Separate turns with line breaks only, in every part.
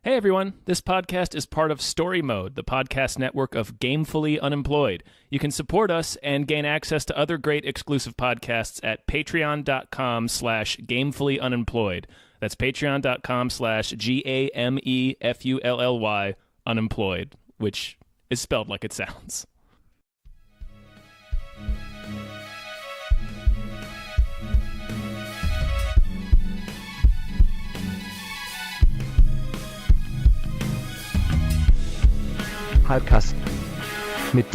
Hey everyone, this podcast is part of Story Mode, the podcast network of Gamefully Unemployed. You can support us and gain access to other great exclusive podcasts at patreon.com/gamefullyunemployed. That's patreon.com/GAMEFULLY unemployed, which is spelled like it sounds.
Hypecast mit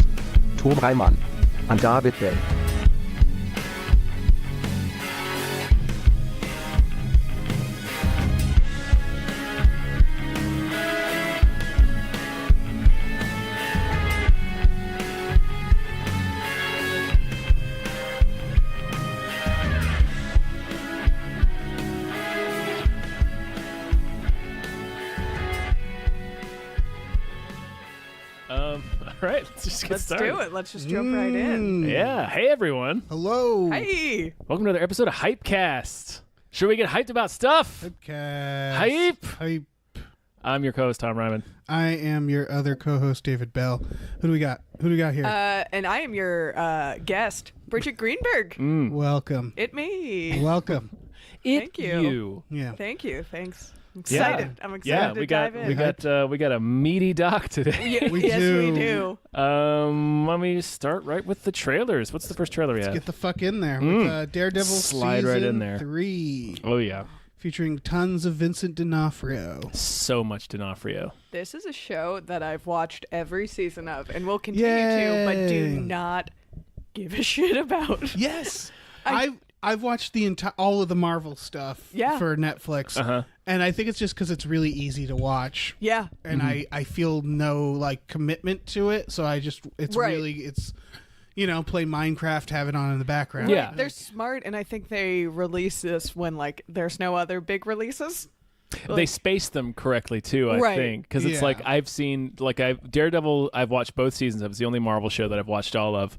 Tom Reimann und David Bell.
All right, let's just get started.
Let's do it. Let's just jump right in.
Yeah. Hey everyone.
Hello.
Hey.
Welcome to another episode of Hypecast. Should we get hyped about stuff?
Hypecast.
Hype. I'm your co-host, Tom Ryman.
I am your other co-host, David Bell. Who do we got? Here?
And I am your guest, Bridgett Greenberg.
Welcome.
It me.
Welcome.
Thank you.
Yeah.
Thank you. Thanks. I'm
Yeah.
excited. I'm excited to dive in.
we got a meaty doc today.
Yes, we do.
Let me start right with the trailers. What's the first trailer we have?
Get the fuck in there with Daredevil
Slide right in there.
3.
Oh yeah,
Featuring tons of Vincent D'Onofrio.
so much D'Onofrio.
This is a show that I've watched every season of and will continue to, but do
Yay.
not give a shit about.
Yes. I've watched all of the Marvel stuff for Netflix.
Uh-huh.
And I think it's just because it's really easy to watch.
Yeah.
And I feel no like commitment to it. So it's
Right.
really play Minecraft, have it on in the background.
Yeah.
They're smart, and I think they release this when like there's no other big releases.
They space them correctly too, I
Right.
think, because it's
Yeah.
like I've seen Daredevil. I've watched both seasons of. It's the only Marvel show that I've watched all of.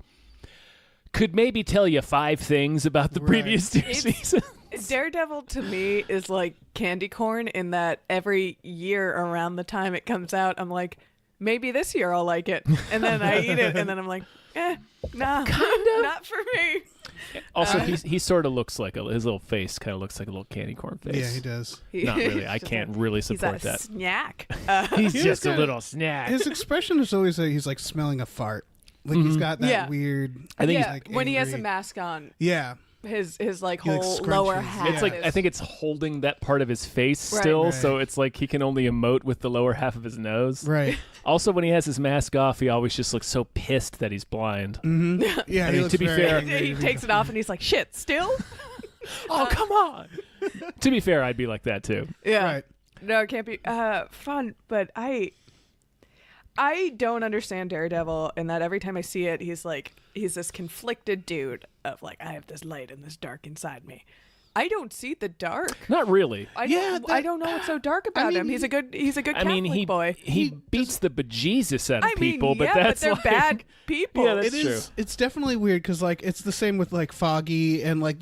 Could maybe tell you 5 things about the previous 2 seasons.
Daredevil to me is like candy corn in that every year around the time it comes out, I'm like, maybe this year I'll like it. And then I eat it and then I'm like, nah, not for me.
Also, he sort of looks like his little face kind of looks like a little candy corn face.
Yeah, he does.
Not really. I can't really support
He's a
that.
snack.
He's
He
just
is
a little snack.
His expression is always he's like smelling a fart. Like he's got that weird.
I think
yeah,
he's like
when he has a
angry.
mask on,
Yeah.
his like
He, like,
whole
scrunches.
lower
Yeah.
half.
It's like
is-
I think it's holding that part of his face
Right.
still,
Right.
so it's like he can only emote with the lower half of his nose.
Right.
Also, when he has his mask off, he always just looks so pissed that he's blind.
Mm-hmm. Yeah.
I
he
mean,
looks
to be
very
fair-
angry.
he takes it off and he's like, shit, still?
Oh, come on! To be fair, I'd be like that too.
Yeah.
Right.
No, it can't be fun, but I don't understand Daredevil in that every time I see it, he's this conflicted dude of like, I have this light and this dark inside me. I don't see the dark.
Not really.
I
Yeah,
don't know what's so dark about him. He's a good
I mean,
Catholic
he
boy.
he beats the bejesus out of
I mean,
people, but
yeah,
that's
they're
like,
bad people.
Yeah, that's
It is.
true.
It's definitely weird because like it's the same with like Foggy and like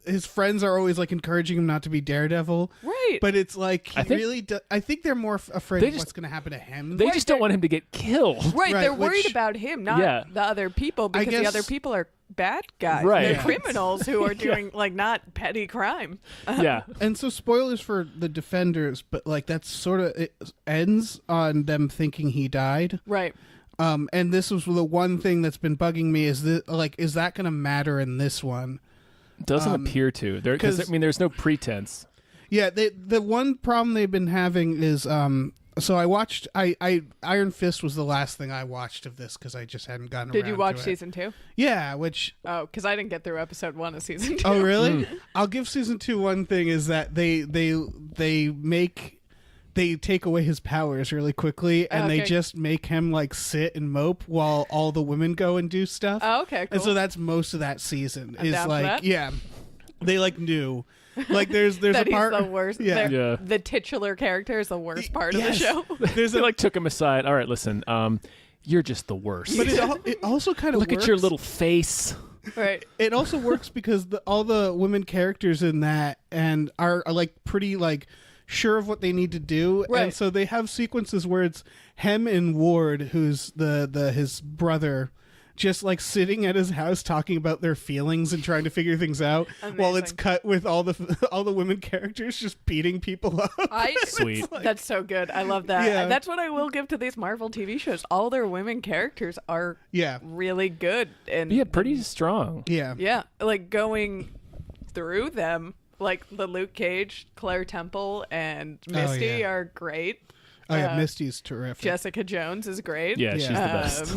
his friends are always like encouraging him not to be Daredevil.
Right.
But it's like he
I think-
really. I think they're more afraid
They
of
just-
what's going to happen to him.
They just don't want him to get killed.
Right,
Right,
they're worried
which-
about him, not
Yeah.
the other people, because the
guess-
other people are bad guys.
Right.
They're
Yeah.
criminals who are doing like not petty crime.
Yeah.
And so spoilers for the Defenders, but like that's sort of it ends on them thinking he died.
Right.
And this was the one thing that's been bugging me is that is that going to matter in this one?
Doesn't appear to. Because
'cause-
I mean, there's no pretense.
Yeah, the one problem they've been having is so I watched Iron Fist was the last thing I watched of this because I just hadn't gotten
Did
around
you watch
to it.
season 2?
Yeah, which
Oh, because I didn't get through episode 1 of season 2.
oh really? I'll give season 2 one thing is that they take away his powers really quickly and they
Okay.
just make him like sit and mope while all the women go and do stuff.
Oh, okay, cool.
And so that's most of that season
I'm
is
down for
like
that.
yeah. They like knew. Like there's
that
a part
he's the worst.
Yeah.
Yeah.
The titular character is the worst part of the
Yes.
show.
There's
They
a
like took him aside. All right, listen. You're just the worst.
but it also kind of
Look at your little face.
Right.
It also works because all the women characters in that and are like pretty like sure of what they need to do,
Right.
and so they have sequences where it's Hem and Ward, who's his brother, just like sitting at his house talking about their feelings and trying to figure things out, while it's
Amazing.
cut with all the women characters just beating people up.
Sweet.
That's so good. I love that.
Yeah.
That's what I will give to these Marvel TV shows. All their women characters are
Yeah,
really good. And
Yeah, pretty strong.
yeah,
yeah, like going through them, like the Luke Cage, Claire Temple, and Misty
yeah.
are great.
Oh yeah, Misty's terrific.
Jessica Jones is great.
Yeah, she's the best.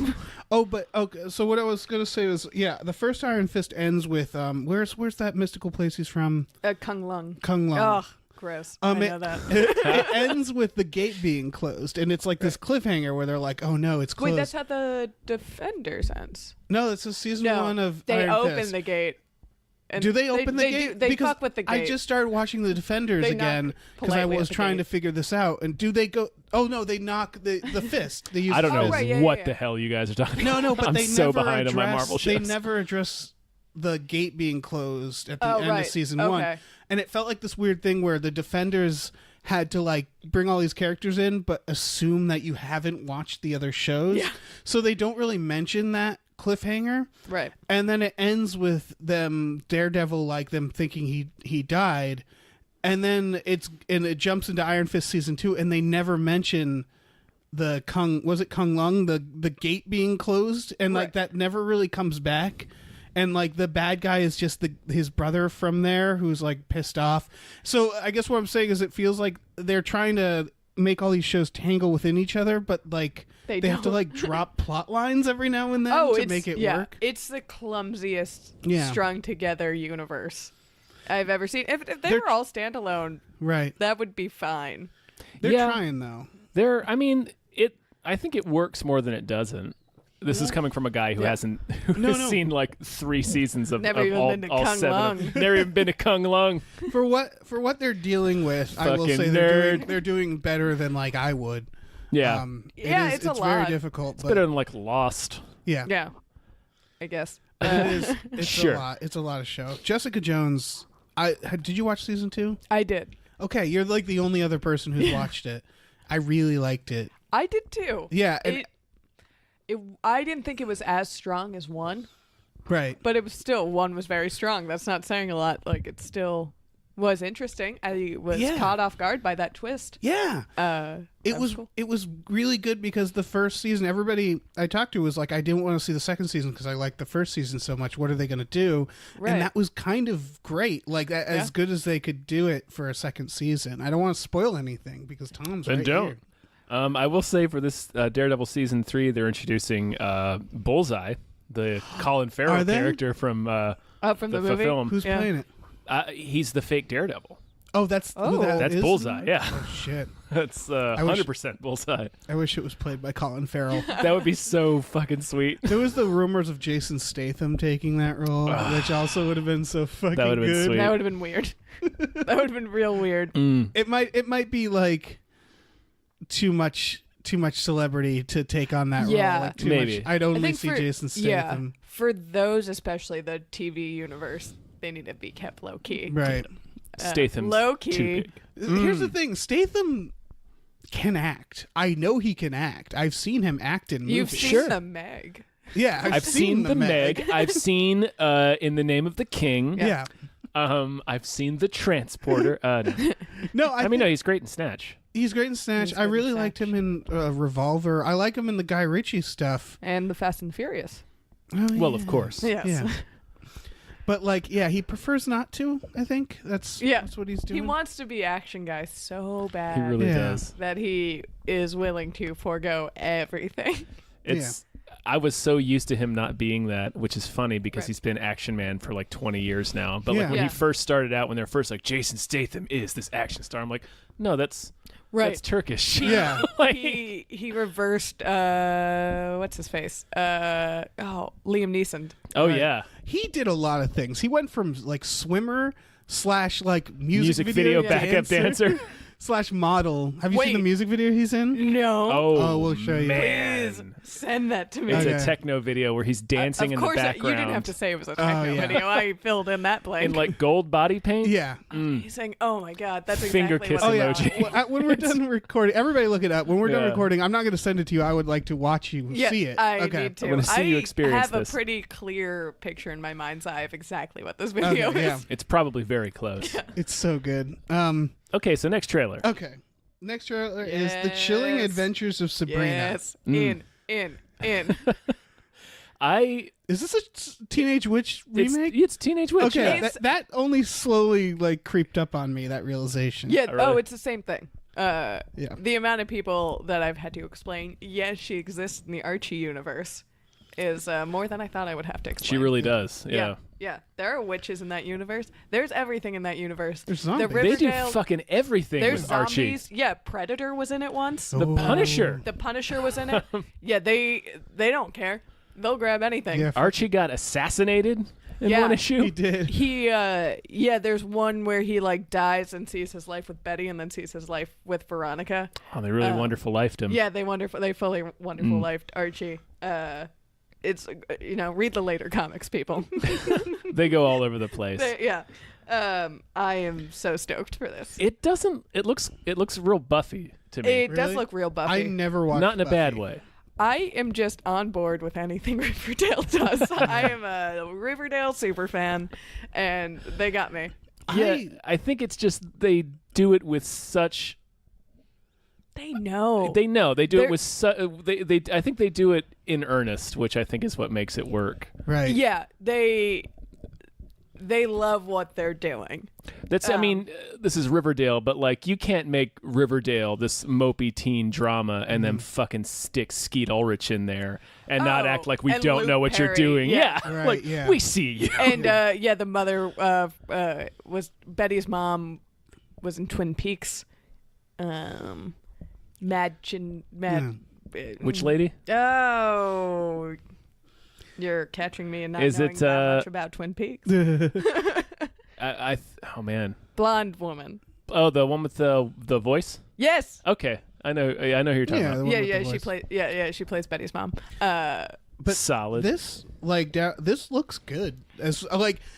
Oh, but okay. So what I was gonna say was, yeah, the first Iron Fist ends with where's that mystical place he's from?
Kung Lung.
Kung Lung.
Ugh, gross. I know that.
It ends with the gate being closed, and it's like this cliffhanger where they're like, "Oh no, it's closed."
Wait, that's how the Defenders ends.
No, it's a season
No,
one of
they
Iron
open
Fist.
the gate. And
Do they open the gate?
They
because
fuck with the gate.
I just started watching the Defenders
They knock
again because I
politely
was
at the
trying to
gate.
figure this out. And do they go? Oh no, they knock the fist. They use
I don't
the
know
fist.
right, yeah,
what
yeah.
the hell you guys are talking
No,
about.
but
I'm
they
so
never
behind
address,
on my Marvel shows.
They never address the gate being closed at the
Oh,
end
right.
of season one,
Okay.
and it felt like this weird thing where the Defenders had to like bring all these characters in, but assume that you haven't watched the other shows,
Yeah.
so they don't really mention that cliffhanger.
Right.
And then it ends with them Daredevil, like them thinking he died, and then it jumps into Iron Fist season 2, and they never mention the Kung Lung, the gate being closed, and like
Right.
that never really comes back. And like the bad guy is just his brother from there who's like pissed off. So I guess what I'm saying is it feels like they're trying to make all these shows tangle within each other, but like
They
have to
don't.
like drop plot lines every now and then
Oh,
to
it's,
make it
yeah,
work.
It's the clumsiest
Yeah.
strung together universe I've ever seen. If they
They're-
were all standalone,
Right.
that would be fine.
They're
Yeah.
trying though.
I think it works more than it doesn't. This is coming from a guy who
Yeah.
hasn't
No.
seen like 3 seasons of,
Never
of
even
all,
been to
all
Kung
7
Lung.
Never even been to Kung Lung.
For what they're dealing with, I will
Fucking
say
nerd.
they're doing better than like I would.
Yeah.
Yeah,
it is,
it's a
very
lot.
difficult.
It's
But
better than like Lost.
yeah,
Yeah, I guess.
it is. It's
Sure.
a lot. It's a lot of show. Jessica Jones. Did you watch season 2?
I did.
Okay, you're like the only other person who's watched it. I really liked it.
I did too.
Yeah, and,
I didn't think it was as strong as 1,
right.
but it was still 1 was very strong. That's not saying a lot. Like it still was interesting. I was
Yeah.
caught off guard by that twist.
Yeah.
That
It was
cool.
it was really good because the first season, everybody I talked to was like, I didn't want to see the second season because I liked the first season so much. What are they going to do?
Right.
And that was kind of great, like as good as they could do it for a second season. I don't want to spoil anything because Tom's
Then
right
don't.
here.
I will say for this Daredevil season 3, they're introducing Bullseye, the Colin Farrell
Are they?
character from
From the movie?
film.
Who's
Yeah.
playing it?
He's the fake Daredevil.
Oh, that's who that
That's
is?
Bullseye. Yeah,
Oh shit!
that's
wish-
100% Bullseye.
I wish it was played by Colin Farrell.
That would be so fucking sweet.
There was the rumors of Jason Statham taking that role, which also would have been so fucking
That would've been
good.
sweet.
That would have been weird. That would have been real weird.
It might be like too much celebrity to take on that
Yeah.
role. Like too
Maybe.
much. I'd
I
only
think
see
for,
Jason
yeah,
Statham.
for those, especially the TV universe, they need to be kept low key.
Right.
Statham's
low
too
key.
big.
Here's the thing: Statham can act. I know he can act. I've seen him act in movies.
You've seen
Sure.
the Meg.
Yeah,
I've seen the Meg. I've seen In the Name of the King.
Yeah.
I've seen the Transporter. No.
No,
I mean, no, he's great in Snatch.
he's great in Snatch.
He's
I
good in
really liked him in Revolver. I like him in the Guy Ritchie stuff.
And the Fast and Furious.
Oh,
Well,
yeah.
of course.
Yes.
Yeah. But like, yeah, he prefers not to. I think that's what he's doing.
He wants to be action guy so bad
He really
Yeah.
does.
that he is willing to forego everything.
It's. I was so used to him not being that, which is funny because
Right.
he's been Action Man for like 20 years now. But like
Yeah.
when
Yeah.
he first started out, when they're first like Jason Statham is this action star, I'm like, no, that's Turkish.
Yeah.
Like,
He reversed what's his face? Liam Neeson.
oh
Right.
yeah,
He did a lot of things. He went from like swimmer / like music
music video
Yeah.
backup dancer.
slash model. Have you seen
Wait.
the music video he's in?
No.
Oh, we'll show you.
Man.
Please send that to me.
It's
Okay.
a techno video where he's dancing in
of
the
course,
background.
you didn't have to say it was a techno
yeah.
video. I filled in that blank.
in like gold body paint.
Yeah.
He's saying, "Oh my god, that's
Finger
exactly
kiss
what
Oh
I
yeah.
emoji.
want."
When we're done recording, everybody look it up. When we're done
Yeah.
recording, I'm not going to send it to you. I would like to watch you
Yeah,
see it.
I
okay.
need to.
I'm gonna see you experience
I have
this.
a pretty clear picture in my mind's eye of exactly what this video
Okay,
is.
yeah.
It's probably very close.
It's so good.
Okay, so next trailer.
Okay. Next trailer is The Chilling
Yes.
Adventures of Sabrina.
Yes.
Mm.
In.
Is this a Teenage Witch remake?
It's Teenage Witch.
Okay,
yeah.
that only slowly like creeped up on me, that realization.
Yeah.
Oh, really?
Oh, it's the same thing.
Yeah.
The amount of people that I've had to explain, yes, she exists in the Archie universe, is more than I thought I would have to explain.
She really does. Yeah.
Yeah. There are witches in that universe. There's everything in that universe.
There's zombies.
The
They do
Riverdale,
fucking everything
there's
with Archie.
zombies. Yeah, Predator was in it once.
The Punisher.
The Punisher was in it. Yeah, they don't care. They'll grab anything.
Yeah.
Archie got assassinated in
Yeah.
one issue.
He did.
There's one where he like dies and sees his life with Betty and then sees his life with Veronica.
Oh, they really wonderful lifed him.
Yeah, they fully wonderful lifed Archie. It's read the later comics, people.
They go all over the place.
I am so stoked for this.
It doesn't. It looks real Buffy to me.
It does
Really?
look real Buffy.
I never watched
Not in a bad
Buffy.
way.
I am just on board with anything Riverdale does. I am a Riverdale super fan, and they got me.
Yeah, I think it's just they do it with such.
They know.
They know they do
They're-
it with they. I think they do it in earnest, which I think is what makes it work.
Right.
Yeah, they love what they're doing.
That's. I mean, this is Riverdale, but like you can't make Riverdale this mopey teen drama and then fucking stick Skeet Ulrich in there and not
Oh,
act like we
and
don't
Luke
know what you're
Perry,
doing.
yeah.
Right,
like
yeah.
we see you.
And the mother was Betty's mom was in Twin Peaks.
Which lady?
Oh, you're catching me and not
Is
knowing
it,
that much about Twin Peaks.
Oh man.
Blonde woman.
Oh, the one with the voice.
Yes.
Okay, I know who you're talking
Yeah,
about.
the one with the
She
voice.
plays. She plays Betty's mom.
But
Solid.
This this looks good. As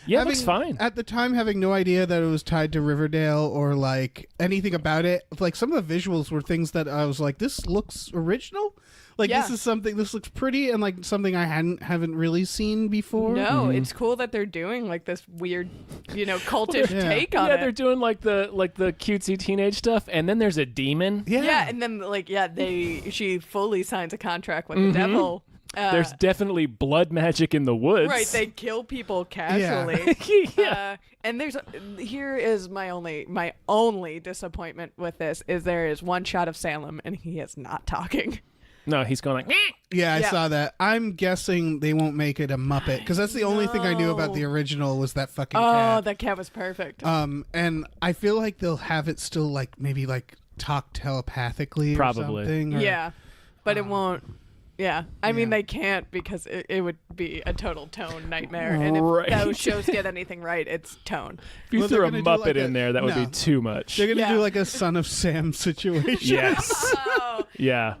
Yeah, it looks fine.
At the time, having no idea that it was tied to Riverdale or like anything about it. Like some of the visuals were things that I was like, this looks original. Like
Yeah.
this is something. This looks pretty and like something I haven't really seen before.
No, it's cool that they're doing like this weird, cultish
Yeah.
take on
Yeah,
it.
they're doing like the cutesy teenage stuff, and then there's a demon.
Yeah.
And then she fully signs a contract with the devil.
There's definitely blood magic in the woods.
Right, they kill people casually.
Yeah.
And here is my only disappointment with this is there is one shot of Salem and he is not talking.
No, he's going like.
Yeah, I
Yeah.
saw that. I'm guessing they won't make it a Muppet because that's the only thing I knew about the original was that fucking
Oh,
cat.
that cat was perfect.
And I feel like they'll have it still like maybe like talk telepathically
Probably.
or something. Or,
yeah, but it won't. Yeah, I mean
Yeah.
they can't because it would be a total tone nightmare. And
Right.
if those shows get anything right, it's tone.
If you
Well,
threw
they're
a
gonna do
Muppet
like
in there, that would be
no.
too much.
They're gonna
Yeah.
do like a Son of Sam situation.
Yes.
Oh,
Yeah.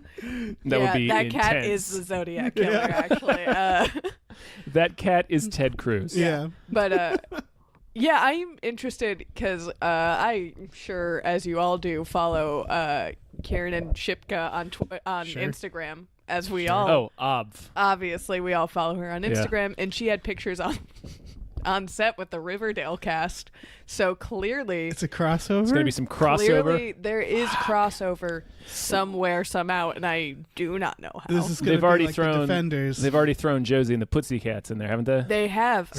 That would be
that
intense.
cat is the Zodiac killer, actually.
That cat is Ted Cruz.
Yeah.
But yeah, I'm interested because I'm sure, as you all do, follow Karen and Shipka on
Sure.
Instagram, as we all
Oh,
obviously we all follow her on
Yeah.
Instagram, and she had pictures on set with the Riverdale cast. So clearly,
It's a crossover.
It's gonna be some crossover.
clearly there is crossover somewhere, somehow, and I do not know how.
This is gonna
They've
be
already
like
thrown.
the Defenders.
They've already thrown Josie and the Pussycats in there, haven't they?
They have.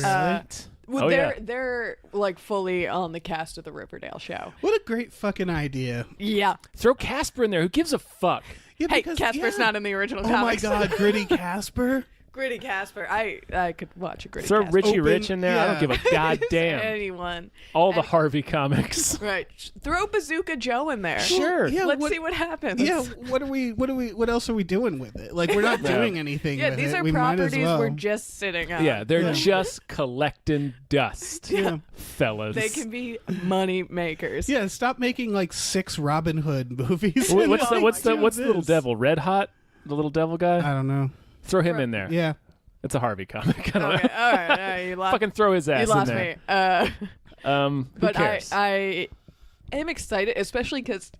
Well,
Oh,
they're
yeah.
they're like fully on the cast of the Riverdale show.
What a great fucking idea.
Yeah.
Throw Casper in there. Who gives a fuck?
Yeah,
Hey,
because,
Casper's
yeah.
not in the original
Oh my
comics.
God, Gritty Casper.
Gritty Casper. I could watch a Gritty
Throw
Casper.
Richie
Open-
Rich in there. I don't
yeah.
give a goddamn.
Anyone.
All the Harvey comics.
Right. Throw Bazooka Joe in there.
Sure.
Yeah,
Let's
what-
see what happens.
Yeah, what else are we doing with it? Like, we're not
No.
doing anything
Yeah,
with
these
it.
are
We might as
properties
well.
we're just sitting on.
Yeah, they're just collecting dust,
Yeah.
fellas.
They can be money makers.
Yeah, stop making like 6 Robin Hood movies.
What's the
Oh
what's
my
the what's the little
this.
devil? Red Hot, the little devil guy.
I don't know.
Throw him in there.
Yeah.
It's a Harvey comic. I don't
Okay,
know.
all right. You lost,
Fucking throw his ass
you lost
in
me.
there. Who
But
cares?
I am excited, especially because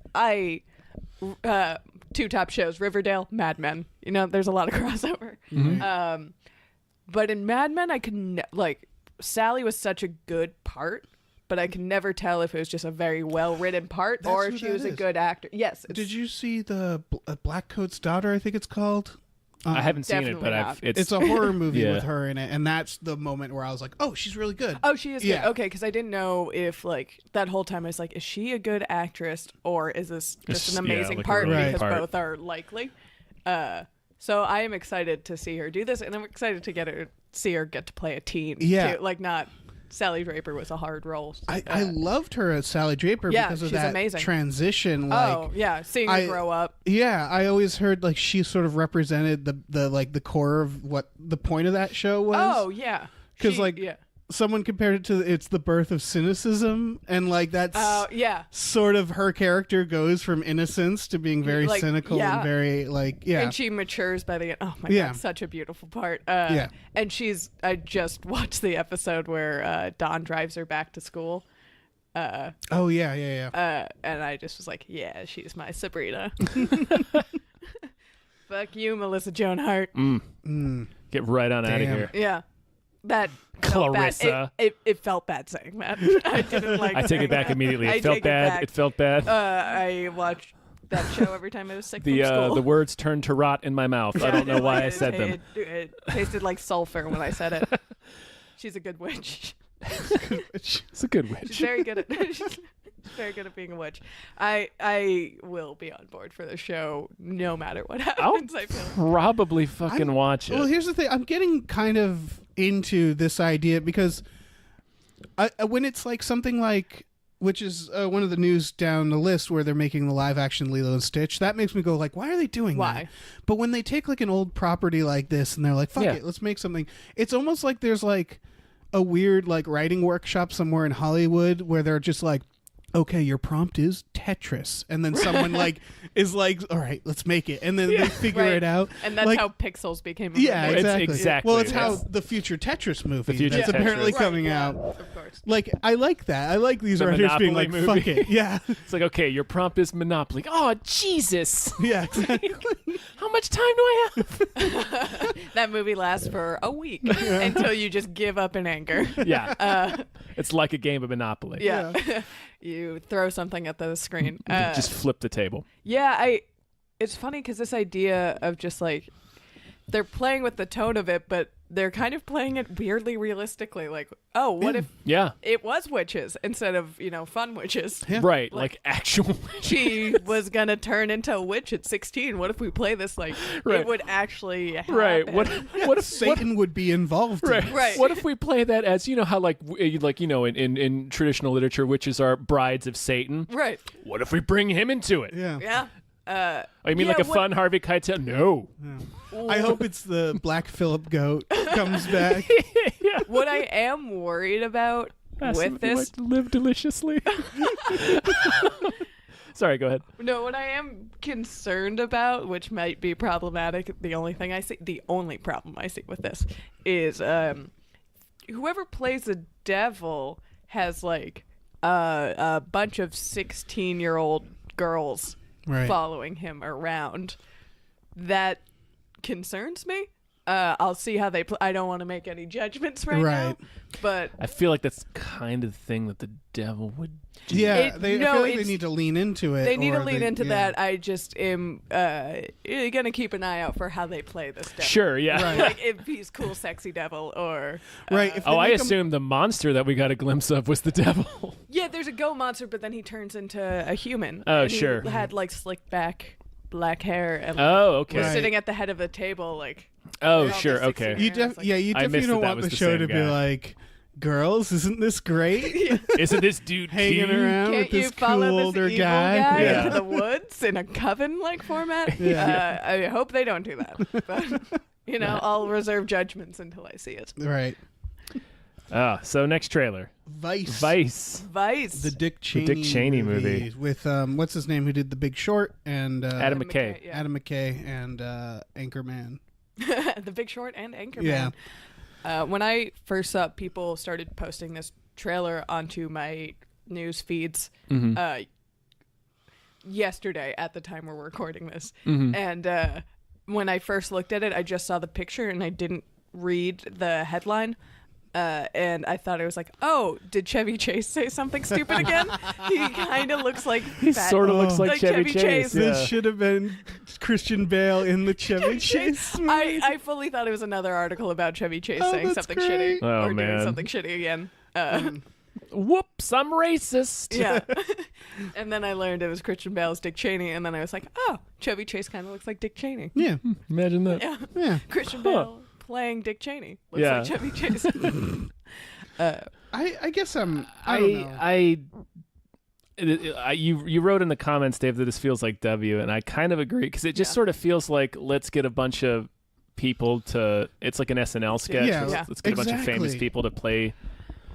two top shows, Riverdale, Mad Men. You know, there's a lot of crossover.
Mm-hmm.
But in Mad Men, I could Sally was such a good part, but I could never tell if it was just a very well written part
That's
or if
who
she
that
was a
is.
good actor. Yes.
Did you see the Black Coat's Daughter? I think it's called.
I haven't seen it, but
Definitely
I've
not.
It's a horror movie
Yeah.
with her in it, and that's the moment where I was like, "Oh, she's really good."
Oh, she is
Yeah.
good. Okay, because I didn't know if that whole time I was like, is she a good actress or is this just
It's-
an
yeah,
amazing
like a
part
really
good
because
part.
both are likely. So I am excited to see her do this, and I'm excited to see her get to play a teen.
Yeah.
too. Like not Sally Draper was a hard role.
I loved her as Sally Draper
Yeah,
because of
she's
that
amazing.
transition.
Oh yeah, seeing her grow up.
Yeah, I always heard like she sort of represented the core of what the point of that show was.
Oh yeah,
'Cause,
She-
like,
yeah.
Someone compared it to it's the birth of cynicism, and like that's
Yeah.
sort of her character goes from innocence to being very
Like,
cynical
yeah.
and very
And she matures by the end. Oh my
Yeah.
god, such a beautiful part.
Yeah.
And I just watched the episode where Dawn drives her back to school.
Oh yeah.
And I just was like, yeah, she's my Sabrina. Fuck you, Melissa Joan Hart.
Get right on out of
Damn.
here.
Yeah. That felt bad.
Clarissa.
It felt bad saying that. I didn't like
I take it back immediately.
I
It felt
take it
bad.
back.
It felt bad.
I watched that show every time I was sick from school.
The words turned to rot in my mouth. I don't know why I said them.
It tasted like sulfur when I said it. She's a good witch.
It's a good witch.
She's very good at she's very good at being a witch. I will be on board for the show no matter what
I'll
happens. I feel.
probably fucking watch it.
Well, here's the thing. I'm getting kind of into this idea because when it's like something like, which is one of the news down the list where they're making the live action Lilo and Stitch, that makes me go like, why are they doing
Why?
that? But when they take like an old property like this and they're like, fuck
Yeah.
it, let's make something. It's almost like there's like a weird like writing workshop somewhere in Hollywood where they're just like, okay, your prompt is Tetris, and then someone like is like, all right, let's make it, and then they figure
Right.
it out,
And that's
like,
how Pixels became a
yeah,
movie.
It's
exactly. Well, it's how
That's-
the future Tetris movie
The future
that's
Tetris.
apparently
Right,
coming
yeah,
out.
Of course.
Like, I like that. I like these
The
writers being
Monopoly
like,
movie.
fuck it. Yeah.
It's like, okay, your prompt is Monopoly. Oh, Jesus.
Yeah, exactly.
How much time do I have?
That movie lasts for a week until you just give up in anger.
Yeah. It's like a game of Monopoly.
Yeah. You throw something at the screen.
Just flip the table.
Yeah, it's funny because this idea of just like they're playing with the tone of it, but they're kind of playing it weirdly realistically. Like, oh, what if
Yeah.
it was witches instead of, fun witches?
Yeah.
Right. Like actual.
She was going to turn into a witch at 16. What if we play this like
Right.
it would actually happen?
Right. What if
Satan would be involved. in
Right.
it.
Right.
What if we play that as how in traditional literature witches are brides of Satan?
Right.
What if we bring him into it?
Yeah.
Yeah.
Oh, you mean
Yeah,
like a
what-
fun Harvey Keitel? No.
I hope it's the Black Phillip goat comes back.
What I am worried about with this
live deliciously. Sorry, go ahead.
No, what I am concerned about, which might be problematic, the only problem I see with this is whoever plays the devil has like a bunch of 16-year-old girls
Right.
following him around. That concerns me. I'll see how they play. I don't want to make any judgments right now,
Right.
but
I feel like that's kind of the thing that the devil would do.
Yeah,
It-
I
no,
feel like they
it's-
need to lean into it.
they need to
or
lean into
yeah.
that. I just am gonna keep an eye out for how they play this devil.
Sure, yeah.
Right.
Like if he's cool, sexy devil, or
Right. If they
Oh, I
make 'em-
assumed the monster that we got a glimpse of was the devil.
yeah, there's a go monster, but then he turns into a human.
Oh,
and he
sure.
had like slicked back black hair and
Oh, okay.
was
Right.
sitting at the head of a table, like
Oh,
They're all
sure,
just
okay.
16
You
year olds, like,
you
I
definitely
missed
don't
that
want
was
the
the
show
same
to be
guy.
like, girls, isn't this great?
Isn't this dude
Hanging
cute?
around
Can't
with this
you follow
cool
this
older
evil
guy?
guy
Yeah.
into the woods in a coven-like format?
Yeah.
I hope they don't do that. But, I'll reserve judgments until I see it.
Right.
So next trailer.
Vice.
Vice.
The Dick Cheney
movie.
with what's his name, who did The Big Short, and
Adam McKay.
Yeah.
Adam McKay and Anchorman.
The Big Short and Anchorman.
Yeah.
When I first saw people started posting this trailer onto my news feeds yesterday at the time we're recording this. And when I first looked at it, I just saw the picture and I didn't read the headline. And I thought it was like, oh, did Chevy Chase say something stupid again? He kind of looks like
He sort of looks like Chevy
Chevy
Chase.
Chase.
Yeah.
This should have been Christian Bale in the Chevy Chase movie.
I fully thought it was another article about Chevy Chase
Oh,
saying
that's
something
great.
shitty
Oh,
or
man.
doing something shitty again.
Whoops, I'm racist.
Yeah. And then I learned it was Christian Bale's Dick Cheney, and then I was like, oh, Chevy Chase kind of looks like Dick Cheney.
Yeah.
Imagine that.
Yeah.
Yeah.
Christian Bale playing Dick Cheney looks
Yeah.
like Chevy Chase.
I guess I don't know.
You wrote in the comments, Dave, that this feels like W, and I kind of agree because it just sort of feels like let's get a bunch of people to. It's like an SNL sketch.
Yeah,
Let's get a bunch of famous
exactly.
people to play.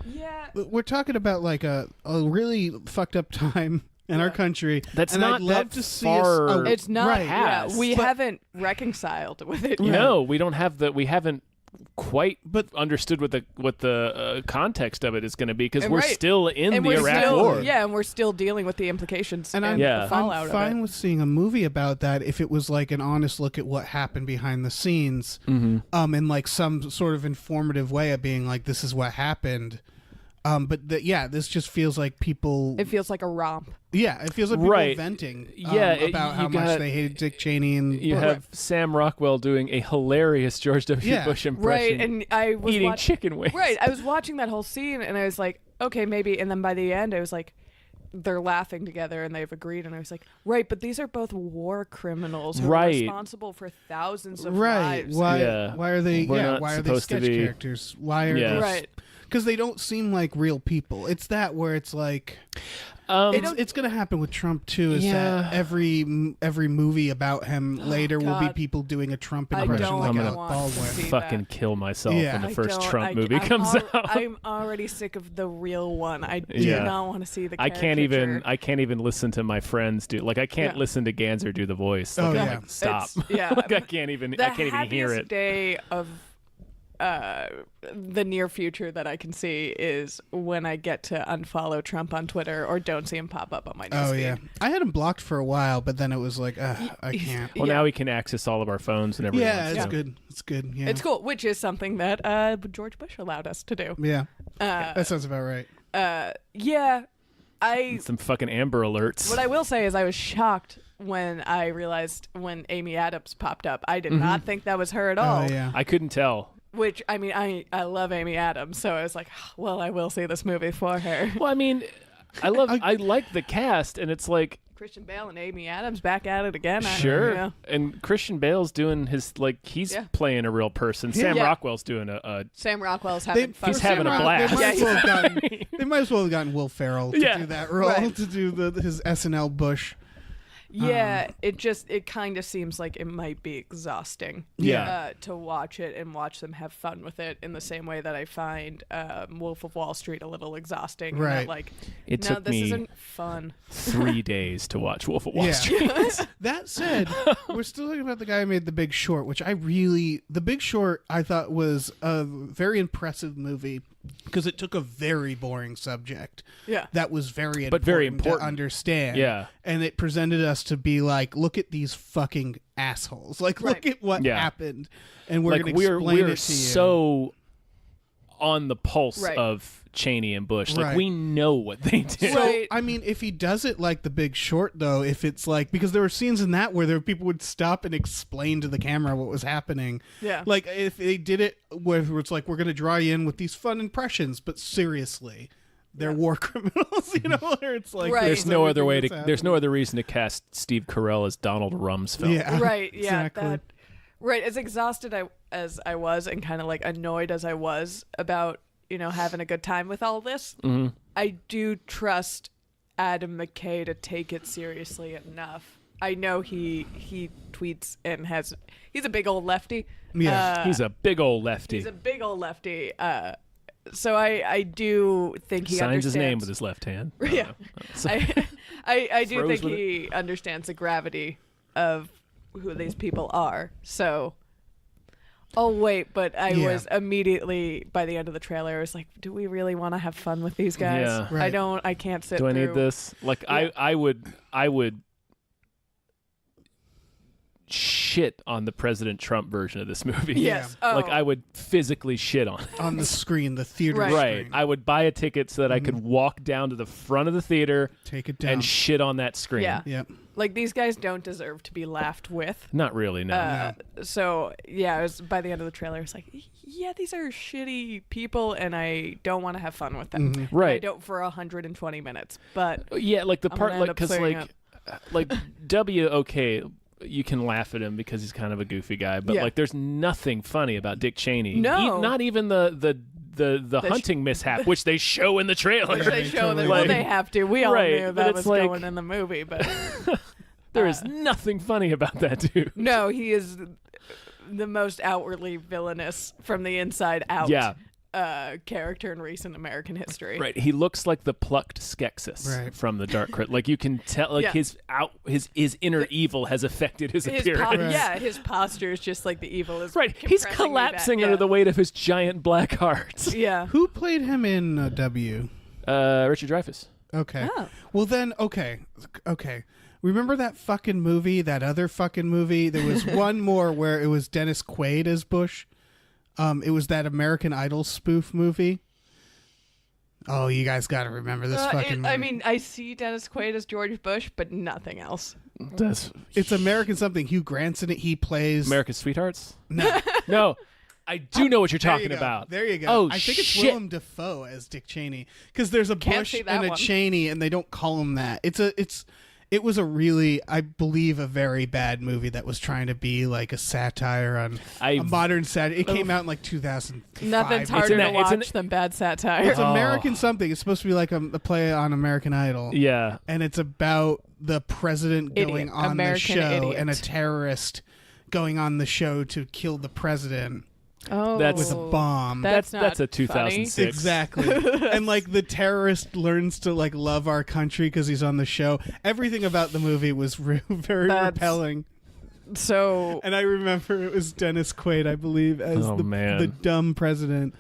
Yeah.
We're talking about like a really fucked up time in our country.
That's
and
not
I'd love
that
to see
far-
us.
It's not.
Right.
Yeah,
Has.
we
But-
haven't reconciled with it.
No, we don't have the. We haven't quite
But-
understood what the context of it is going to be because
And
we're
right.
still in
And
the
we're
Iraq
still,
War.
yeah, and we're still dealing with the implications
And
and
Yeah.
the fallout
I'm fine
of it.
with seeing a movie about that if it was like an honest look at what happened behind the scenes, in like some sort of informative way of being like, this is what happened. But this just feels like people.
It feels like a romp.
Yeah, it feels like people
Right.
venting.
Yeah,
about how much they hated Dick Cheney and
You have Sam Rockwell doing a hilarious George W.
Yeah.
Bush
Right,
impression,
and I was
eating chicken wings.
Right, I was watching that whole scene, and I was like, okay, maybe. And then by the end, I was like, they're laughing together, and they've agreed. And I was like, right, but these are both war criminals who are
Right.
responsible for thousands of
right.
lives.
Why?
Yeah.
Why are they?
We're not
why are they
supposed to
sketch
be-
characters? Why are
Yeah.
they?
Right.
Because they don't seem like real people. It's that where it's like.
Um,
It's gonna happen with Trump too. Is
Yeah.
that every movie about him later will be
God.
people doing a Trump
I
impression
don't
like
I'm
Alec
want to
Baldwin.
see
fucking
that.
kill myself
Yeah.
when the first
I
Trump movie
I'm
comes out.
I'm already sick of the real one. I do
Yeah.
not want to see the
I can't even
caricature.
listen to my friends do I can't
Yeah.
listen to Ganser do the voice.
Oh,
Like, I'm
yeah.
like, stop.
It's- yeah.
Like I can't even
The
hear
happiest
it.
day of the near future that I can see is when I get to unfollow Trump on Twitter or don't see him pop up on my newsfeed.
Oh yeah, I had him blocked for a while, but then it was like, I can't.
Well,
Yeah.
now we can access all of our phones and everything.
Yeah, it's
so.
good. It's good. Yeah,
It's cool, which is something that George Bush allowed us to do.
Yeah,
Uh,
that sounds about right.
yeah, I.
Some fucking Amber Alerts.
What I will say is I was shocked when I realized when Amy Adams popped up. I did not think that was her at all.
Oh yeah.
I couldn't tell.
Which, I mean, I love Amy Adams, so I was like, well, I will see this movie for her.
Well, I mean, I like the cast, and it's like
Christian Bale and Amy Adams back at it again.
sure.
Yeah.
And Christian Bale's doing his he's
Yeah.
playing a real person. Sam
Yeah.
Rockwell's doing a
Sam Rockwell's having fun.
He's having a blast.
They might, as well have
Yeah.
gotten, they might as well have gotten Will Ferrell to
Yeah.
do that role,
Right.
to do his SNL Bush.
Yeah, it kind of seems like it might be exhausting.
Yeah.
To watch it and watch them have fun with it in the same way that I find Wolf of Wall Street a little exhausting.
Right.
That, like,
It
no,
took
this
me
isn't fun.
3 days to watch Wolf of Wall
Yeah.
Street.
That said, we're still talking about the guy who made The Big Short, which The Big Short I thought was a very impressive movie because it took a very boring subject
Yeah.
that was very
But very important.
to understand.
Yeah.
And it presented us to be like, look at these fucking assholes. Like, look
Right.
at what
Yeah.
happened. And we're
Like
going to explain
we're
it to you.
so on the pulse
Right.
of Cheney and Bush. Like
Right.
we know what they did.
So,
Right.
I mean, if he does it like The Big Short, though, if it's like, because there were scenes in that where people would stop and explain to the camera what was happening.
Yeah.
Like, if they did it where it's like, we're going to draw you in with these fun impressions, but seriously, they're war criminals, you know, where it's like,
Right.
There's no other way
everything
to.
that's
There's no
happening.
other reason to cast Steve Carell as Donald Rumsfeld.
Yeah.
Right. Yeah.
Exactly.
Right. As exhausted as I was and kind of like annoyed as I was about, having a good time with all this, I do trust Adam McKay to take it seriously enough. I know he tweets and he's a big old lefty.
Yeah.
He's a big old lefty.
He's a big old lefty. So I do think he
signs
understands.
his name with his left hand.
Yeah.
So-
I do
Froze
think
with
he understands the gravity of who these people are. So, wait, but I was immediately, by the end of the trailer, I was like, do we really want to have fun with these guys?
Yeah.
Right.
I can't sit
Do I
through.
need this? Like,
Yeah.
I would shit on the President Trump version of this movie.
Yes.
Like,
Oh.
I would physically shit on it.
On the screen, the theater
Right.
Right.
screen.
I would buy a ticket so that I could walk down to the front of the theater
Take it down.
and shit on that screen.
Yeah.
Yep.
Like, these guys don't deserve to be laughed with.
Not really, no.
So, yeah, it was by the end of the trailer, it's like, yeah, these are shitty people, and I don't want to have fun with them.
Mm-hmm.
And
Right.
I don't for 120 minutes, but
Yeah, like the
I'm
part,
gonna
like,
end up
because,
saying
like W, okay, you can laugh at him because he's kind of a goofy guy, but
Yeah.
like, there's nothing funny about Dick Cheney.
No.
Not even the hunting mishap, which they show in the trailer.
which they show that,
totally
well,
like-
they have to. We all
Right,
knew
but
that
it's
was
like-
going in the movie, but
There is nothing funny about that dude.
no, he is the most outwardly villainous from the inside out
Yeah.
character in recent American history.
Right, he looks like the plucked Skeksis
Right.
from the Dark Crystal. Like, you can tell, like,
Yeah.
his inner evil has affected his
His
appearance.
yeah, his posture is just like the evil is
Right, he's
compressingly
collapsing
bad.
under the weight of his giant black heart.
Yeah.
Who played him in W?
Richard Dreyfuss.
Okay.
Oh.
Well, then, okay. Remember that fucking movie, that other fucking movie? There was one more where it was Dennis Quaid as Bush. It was that American Idol spoof movie. Oh, you guys got to remember this fucking movie.
I mean, I see Dennis Quaid as George Bush, but nothing else.
That's
It's American something. Hugh Grant's in it. He plays...
America's Sweethearts?
No.
No, I do know what you're
There you
talking
go.
about.
There you go.
Oh,
I think it's
shit.
Willem Dafoe as Dick Cheney because there's a
Can't
Bush
see that
and a
one.
Cheney, and they don't call him that. It was a really, I believe, a very bad movie that was trying to be like a satire on a modern satire. It came out in like 2005.
Nothing's
It's
harder
in
to
that- it's in-
watch than bad satire.
It's American something. It's supposed to be like a play on American Idol.
Yeah.
And it's about the president
Idiot.
going on
American
the show
idiot.
and a terrorist going on the show to kill the president
Oh,
That's-
with a bomb.
That's not
a 2006.
Exactly. And like the terrorist learns to like love our country because he's on the show. Everything about the movie was very
That's-
repelling.
So
And I remember it was Dennis Quaid, I believe, as
Oh, man.
the dumb president.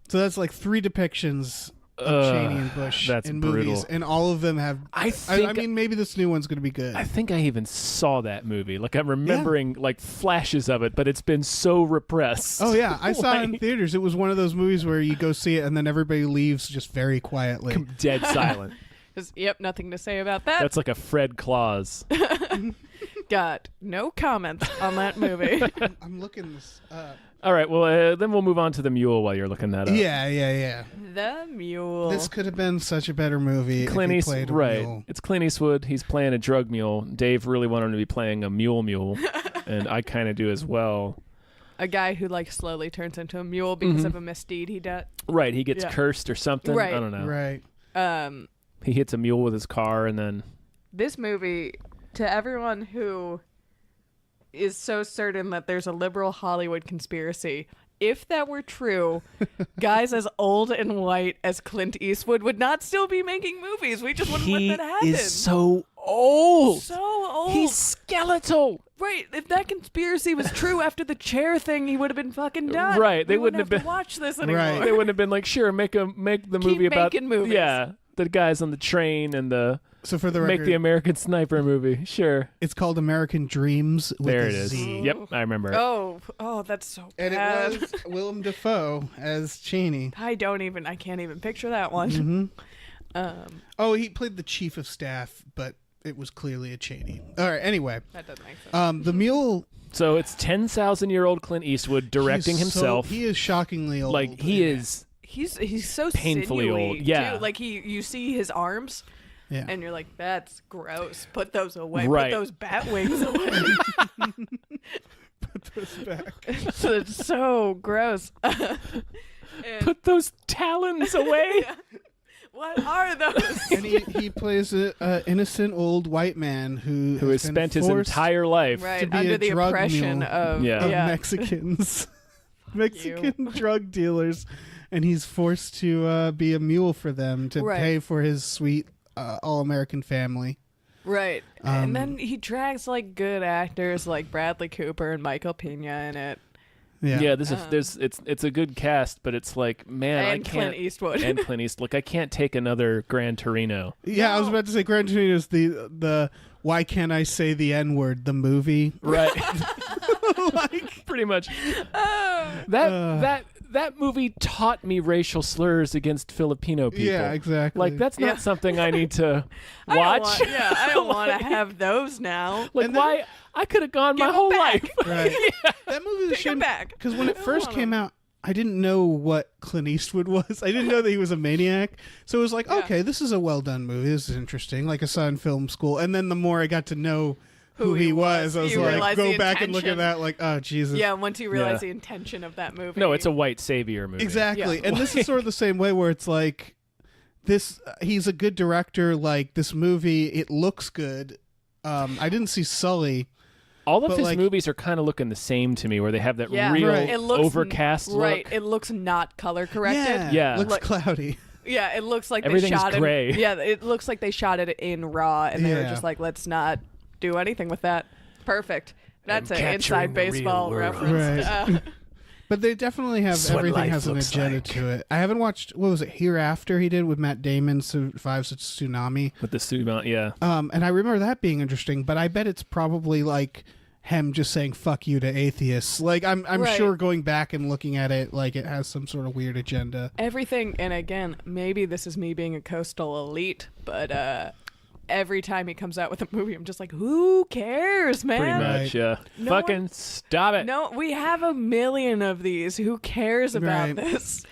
So that's like 3 depictions of Cheney and Bush
that's
in
brutal.
movies, and all of them have.
I
I mean, maybe this new one's going to be good.
I think I even saw that movie. Like, I'm remembering like flashes of it, but it's been so repressed.
Oh yeah, I saw it in
Like,
theaters. It was one of those movies where you go see it and then everybody leaves just very quietly.
dead silent.
yep, nothing to say about that.
That's like a Fred Claus.
Got no comments on that movie.
I'm looking this up.
All right, well, then we'll move on to the mule while you're looking that up.
Yeah.
The Mule.
This could have been such a better movie
Clint
if he
Eastwood,
played a
right?
mule.
It's Clint Eastwood. He's playing a drug mule. Dave really wanted him to be playing a mule, and I kind of do as well.
A guy who like slowly turns into a mule because of a misdeed he did.
Right, he gets
Yeah.
cursed or something.
Right.
I don't know.
Right.
He hits a mule with his car, and then
This movie, to everyone who is so certain that there's a liberal Hollywood conspiracy, if that were true, guys as old and white as Clint Eastwood would not still be making movies. We just wouldn't
he
let that happen.
is so old.
So old.
He's skeletal.
Right. If that conspiracy was true after the chair thing, he would have been fucking done.
Right, they
We
wouldn't
have
have
to
been-
watch this anymore.
Right.
They wouldn't have been like, sure, make the
Keep
movie about
making movies.
Yeah, the guys on the train and the
So for the
make
record,
the American Sniper movie. Sure,
it's called American Dreams with
there
a
it is.
Z.
Yep, I remember.
Oh, that's so
And
bad.
it was Willem Dafoe as Cheney.
I can't even picture that one.
Oh, he played the chief of staff, but it was clearly a Cheney. All right, anyway.
That doesn't make sense.
The mule...
So it's 10,000-year-old Clint Eastwood directing
he's
himself.
he is shockingly old.
like he is.
He's so
Painfully
sinewy,
old, yeah.
too. Like you see his arms,
Yeah.
and you're like, that's gross. Put those away.
Right.
Put those bat wings away.
his back.
It's so gross. And-
Put those talons away.
What are those?
And he plays an innocent old white man who
has
been
spent his
forced
entire life.
Right,
to be
under
a
the
drug
oppression
mule
of
Yeah.
of
yeah.
Mexicans. Mexican drug dealers, and he's forced to be a mule for them to
Right.
pay for his sweet all-American family.
Right. And then he drags like good actors like Bradley Cooper and Michael Pena in it.
Yeah, it's a good cast, but it's like, man, I
And
can't.
Clint Eastwood.
And Clint Eastwood. Look, I can't take another Gran Torino.
Yeah, I was about to say Gran Torino is the why can't I say the N-word, the movie.
Right. Pretty much. That movie taught me racial slurs against Filipino people.
Yeah, exactly.
Like, that's not
Yeah.
something I need to
I don't
watch.
want- I don't want to have those now.
Like,
And then-
why? I could have gone my
Give 'em
whole
back.
life.
Right. That movie was a
Take 'em
shame
back.
because when it
I don't
first
want
came
'em.
out, I didn't know what Clint Eastwood was. I didn't know that he was a maniac. So it was like,
Yeah.
okay, this is a well done movie. This is interesting. Like I saw in film school. And then the more I got to know who he was, I was
you
like,
realize
go
the
back and look at
intention.
that. Like, oh Jesus.
Yeah, once you realize
Yeah.
the intention of that movie.
No, it's a white savior movie.
Exactly.
Yeah.
And this is sort of the same way where it's like this he's a good director. Like this movie, it looks good. I didn't see Sully.
All of
But,
his
like-
movies are kind of looking the same to me, where they have that
Yeah.
real
Right.
It looks
overcast
right.
look.
It looks not color corrected.
Yeah.
Looks
Look-
cloudy.
Yeah, it looks like
Everything's
they shot
gray.
it. Yeah, it looks like they shot it in raw, and they were
Yeah.
just like, let's not do anything with that. Perfect. That's
I'm
an
capturing
inside
the real
baseball
world.
reference.
Right. But they definitely have
That's what
everything
life
has an
looks
agenda
like.
to it. I haven't watched what was it Hereafter he did with Matt Damon, Survives a Tsunami.
With the suit on, yeah.
And I remember that being interesting, but I bet it's probably like him just saying "fuck you" to atheists. Like I'm
Right.
sure going back and looking at it, like it has some sort of weird agenda.
Everything, and again, maybe this is me being a coastal elite, but every time he comes out with a movie, I'm just like, who cares, man?
Pretty
Right.
much, yeah.
No
Fucking
one-
stop it.
No, we have a million of these. Who cares about
Right.
this?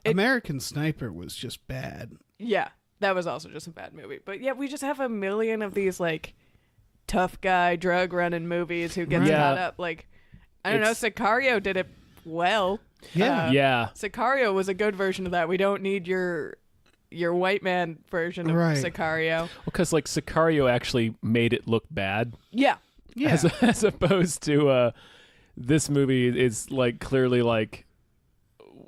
American Sniper was just bad.
Yeah, that was also just a bad movie. But yeah, we just have a million of these like tough guy drug running movies who gets
Right.
caught
Yeah.
up. Like, I don't know, Sicario did it well.
Yeah.
Yeah.
Sicario was a good version of that. We don't need your white man version of
Right.
Sicario.
Because, like, Sicario actually made it look bad.
Yeah.
Yeah.
As opposed to this movie is, like, clearly, like,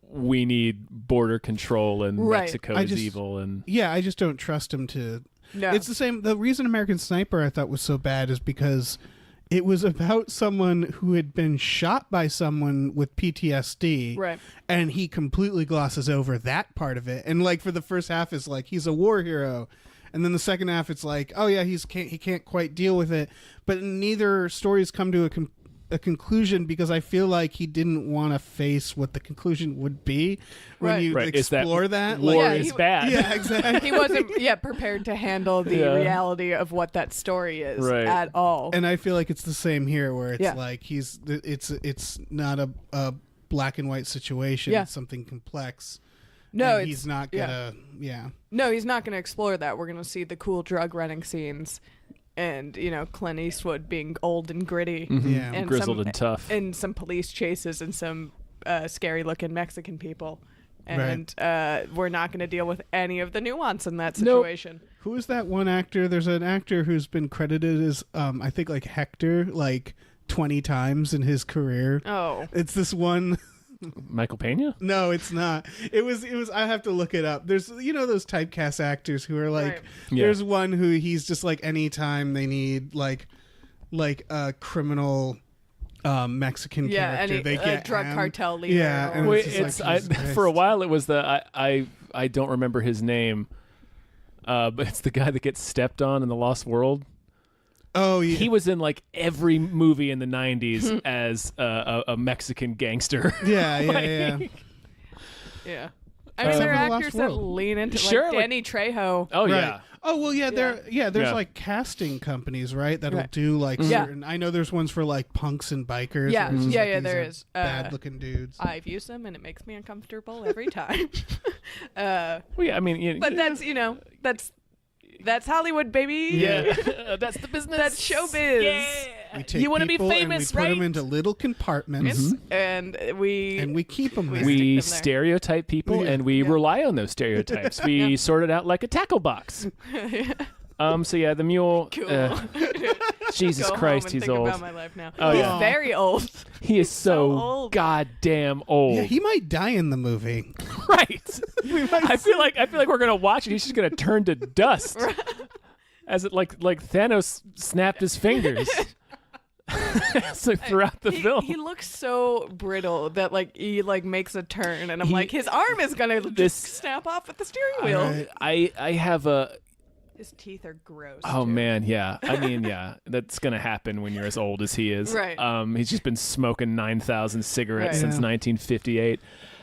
we need border control and
Right.
Mexico
I
is
just-
evil. And
Yeah, I just don't trust him to.
No.
It's the same. The reason American Sniper I thought was so bad is because it was about someone who had been shot by someone with PTSD.
Right.
And he completely glosses over that part of it. And like for the first half is like he's a war hero. And then the second half it's like, oh yeah, he can't quite deal with it. But neither stories come to a conclusion because I feel like he didn't want to face what the conclusion would be when
Right.
you
Right, is that
explore that.
war
Yeah,
is
he-
bad.
Yeah, exactly.
He wasn't prepared to handle the
Yeah.
reality of what that story is
Right.
at all.
And I feel like it's the same here, where it's
Yeah.
like it's not a black and white situation.
Yeah.
It's something complex.
No,
and he's not gonna. Yeah.
No, he's not going to explore that. We're going to see the cool drug running scenes, and Clint Eastwood being old and gritty,
Yeah.
and
grizzled
some,
and tough.
and some police chases and some scary looking Mexican people. And we're not going to deal with any of the nuance in that
Nope.
situation.
Who is that one actor? There's an actor who's been credited as I think like Hector like 20 times in his career.
Oh,
It's this one.
Michael Pena?
No, it's not. It was. I have to look it up. There's those typecast actors who are like.
Right.
Yeah.
There's one who he's just like anytime they need like a criminal Mexican
yeah,
character,
any
they get
drug
him.
cartel leader.
Yeah,
or-
and
Wait,
it's just like, Jesus Christ.
for a while it was I don't remember his name, but it's the guy that gets stepped on in the Lost World.
Oh yeah.
He was in like every movie in the 90s as a Mexican gangster.
yeah, yeah.
yeah. I mean, there
Except for
are
the Lost
actors that
World.
lean into
Sure, like-
Danny Trejo.
Oh
Right.
yeah.
Oh well, yeah. There's
Yeah.
like casting companies, right? That'll
Right.
do like
Yeah.
certain. I know there's ones for like punks and bikers.
Yeah,
where it's just
yeah,
like
yeah,
these
there
are
is.
bad looking dudes.
I've used them, and it makes me uncomfortable every time.
Well, yeah, I mean,
But that's Hollywood, baby.
yeah, that's the business.
That's showbiz.
Yeah.
We take
You wanna be
people
famous,
and we put them
right?
into little compartments,
and we
keep them there.
We
stick them there.
stereotype people, and we rely on those stereotypes. We sort it out like a tackle box. So yeah, the mule.
Cool.
Jesus
Go
Christ,
home and
he's
think
old.
about my life now.
Oh,
He's
yeah.
very old.
He is
so
so
old.
goddamn old.
Yeah, he might die in the movie.
Right. I feel like we're gonna watch it. He's just gonna turn to dust. As it like Thanos snapped his fingers. It's like throughout the film.
He looks so brittle that like he like makes a turn, and I'm like, his arm is gonna just snap off at the steering wheel.
Right.
I have a.
His teeth are gross.
Oh
too.
man, yeah. I mean, yeah, that's gonna happen when you're as old as he is.
Right.
He's just been smoking 9,000 cigarettes
Right.
since
Yeah.
1958.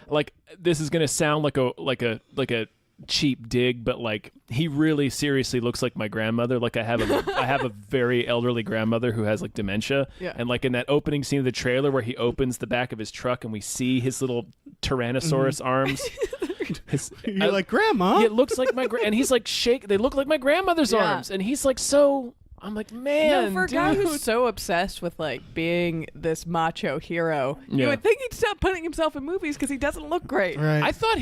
Like this is gonna sound like a cheap dig, but like he really seriously looks like my grandmother. Like I have a very elderly grandmother who has like dementia.
Yeah.
And like in that opening scene of the trailer where he opens the back of his truck and we see his little Tyrannosaurus arms.
You're like, Grandma.
It looks like and he's like they look like my grandmother's
Yeah.
arms, and he's like so. I'm like, man,
No, for a
dude.
guy who's so obsessed with like being this macho hero,
Yeah.
you would think he'd stop putting himself in movies because he doesn't look great.
Right.
I thought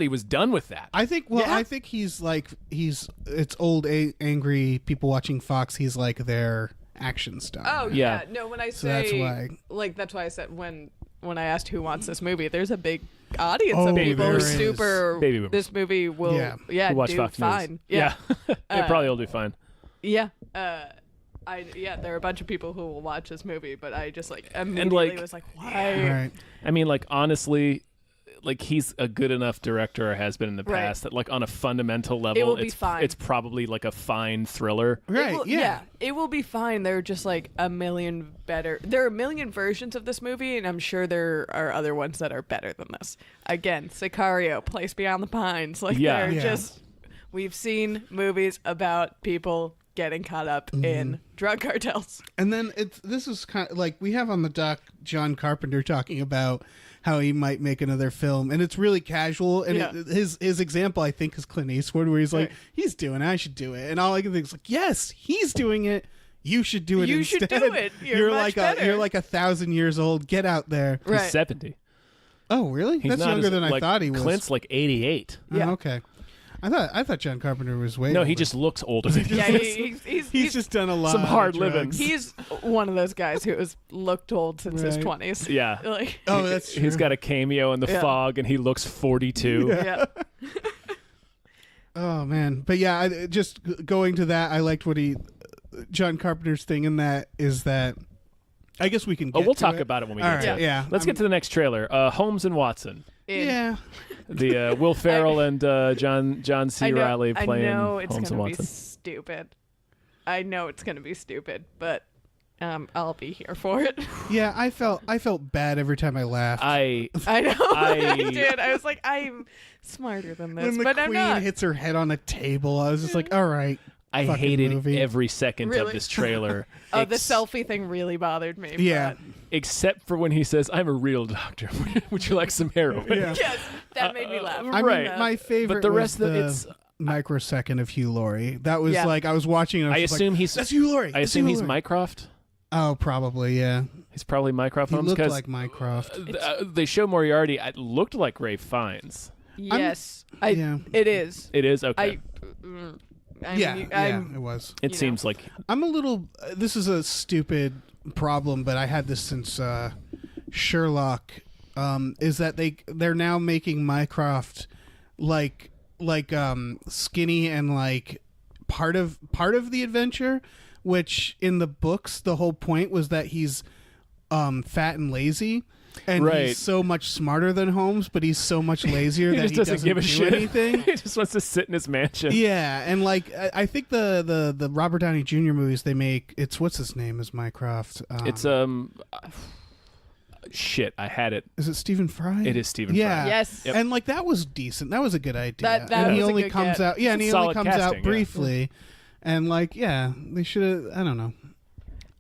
he was done with that.
I think. Well,
Yeah.
I think he's like it's old angry people watching Fox. He's like their action star.
Oh
Yeah.
yeah. No, when I
So
say
that's why.
like that's why I said when I asked who wants this movie, there's a big audience
Oh,
of people who
there
are
is.
super.
Baby boomers.
This movie will
Yeah.
Who watch
do
Fox
fine.
News.
Yeah.
They probably will do fine.
Yeah. There are a bunch of people who will watch this movie, but I just like immediately
like-
was like, why?
Right.
I mean, like honestly, like he's a good enough director, or has been in the
Right.
past, that like on a fundamental level,
will be
it's
fine.
It's probably like a fine thriller.
Right.
It will,
yeah.
it will be fine. There are just like a million better. There are a million versions of this movie, and I'm sure there are other ones that are better than this. Again, Sicario, Place Beyond the Pines. Like
Yeah.
they're
Yeah.
just we've seen movies about people getting caught up in drug cartels.
And then this is kind of like we have on the doc John Carpenter talking about how he might make another film, and it's really casual. And
Yeah.
his example, I think, is Clint Eastwood, where he's like,
Right.
he's doing it, I should do it, and all I can think is like, yes, he's doing it. You should do it.
You
instead.
should do it. You're much
like
better.
you're like 1,000 years old. Get out there.
Right.
He's 70.
Oh, really?
He's
That's
not
younger
as-
than I
like,
thought he was.
Clint's like 88.
Oh,
Yeah.
okay. I thought John Carpenter was way.
No, he
older.
just looks older than
Yeah,
he is.
He's just done a lot.
Some
of
hard
drugs.
living.
he's one of those guys who has looked old since his
Right.
20s.
Yeah.
Like,
Oh, that's true.
He's got a cameo in The
Yeah.
Fog, and he looks 42.
yeah.
Oh man, but yeah, just going to that, I liked what John Carpenter's thing in that is that. I guess we can.
Oh,
Get
we'll
to
talk
it.
about it when we
All
get
right,
to
Yeah.
it.
yeah.
Let's get to the next trailer. Holmes and Watson.
Yeah.
The Will Ferrell and John C. Reilly playing
I know it's
Holmes and
gonna be
Watson.
stupid. I know it's gonna be stupid, but I'll be here for it.
Yeah, I felt bad every time I laughed.
I
I know.
I-
I did. I was like, I'm smarter than this,
when the
but I'm
queen
not.
hits her head on a table, I was just like, all right.
I
fucking
hated
movie.
every second of
Really?
this trailer.
Oh, the selfie thing really bothered me.
Yeah.
but-
Except for when he says, "I'm a real doctor. Would you like some heroin?"
Yeah.
Yes, that made me laugh.
I
Right.
mean, my favorite
But the
was
rest of
the
it's.
microsecond of Hugh Laurie. That was
Yeah.
like I was watching it.
I
was just
assume
like,
he's.
that's Hugh Laurie.
I
That's
assume
Hugh
he's
Laurie."
Mycroft.
Oh, probably, yeah.
He's probably Mycroft
He
Holmes
looked
because
like Mycroft.
they show Moriarty. It looked like Ray Fiennes.
Yes,
yeah.
it is.
It is okay.
Yeah, it was.
It
you
seems like
I'm a little. This is a stupid problem, but I had this since Sherlock. Is that they're now making Mycroft like skinny and like part of the adventure, which in the books the whole point was that he's fat and lazy. And
Right.
he's so much smarter than Holmes, but he's so much lazier
he
that
just
he
doesn't give a
do
shit.
anything.
He just wants to sit in his mansion.
Yeah, and like I think the Robert Downey Jr. movies they make, it's what's his name is Mycroft.
It's shit. I had it.
Is it Stephen Fry?
It is Stephen
Yeah.
Fry.
Yes.
Yep.
And like that was decent. That was a good idea.
That
and he
was a
only
good
comes
get.
out. Yeah, and he
Solid
only comes
casting,
out
yeah.
briefly. And like, yeah, they should have. I don't know.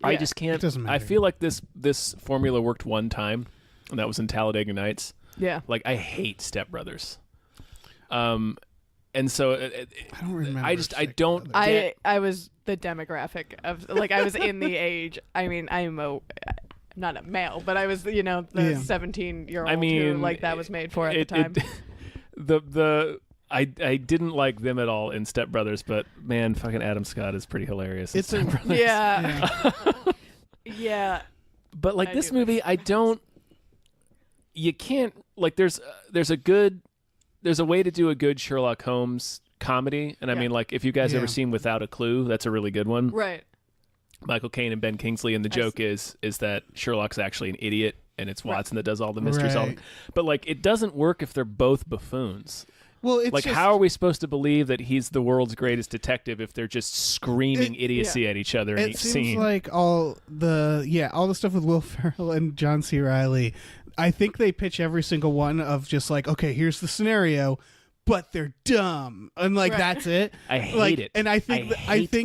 I
Yeah.
just can't.
It doesn't
I
matter.
feel like this formula worked one time, and that was in Talladega Nights.
Yeah.
Like I hate Step Brothers. And so
I don't remember.
I don't.
I was the demographic of like I was in the age. I mean, I'm not a male, but I was the 17-year-old who like that was made for at the time.
I didn't like them at all in Step Brothers, but man, fucking Adam Scott is pretty hilarious.
It's
in Step Brothers.
Yeah.
But like this movie, you can't like. There's a way to do a good Sherlock Holmes comedy, and I mean, like, if you guys ever seen Without a Clue, that's a really good one.
Right.
Michael Caine and Ben Kingsley, and the joke is that Sherlock's actually an idiot, and it's Watson that does all the mystery solving. But like, it doesn't work if they're both buffoons.
Well, it's
like, how are we supposed to believe that he's the world's greatest detective if they're just screaming idiocy at each other in each scene?
It seems like all the stuff with Will Ferrell and John C. Reilly, I think they pitch every single one of just like, okay, here's the scenario, but they're dumb, and like that's it.
I hate it,
and I think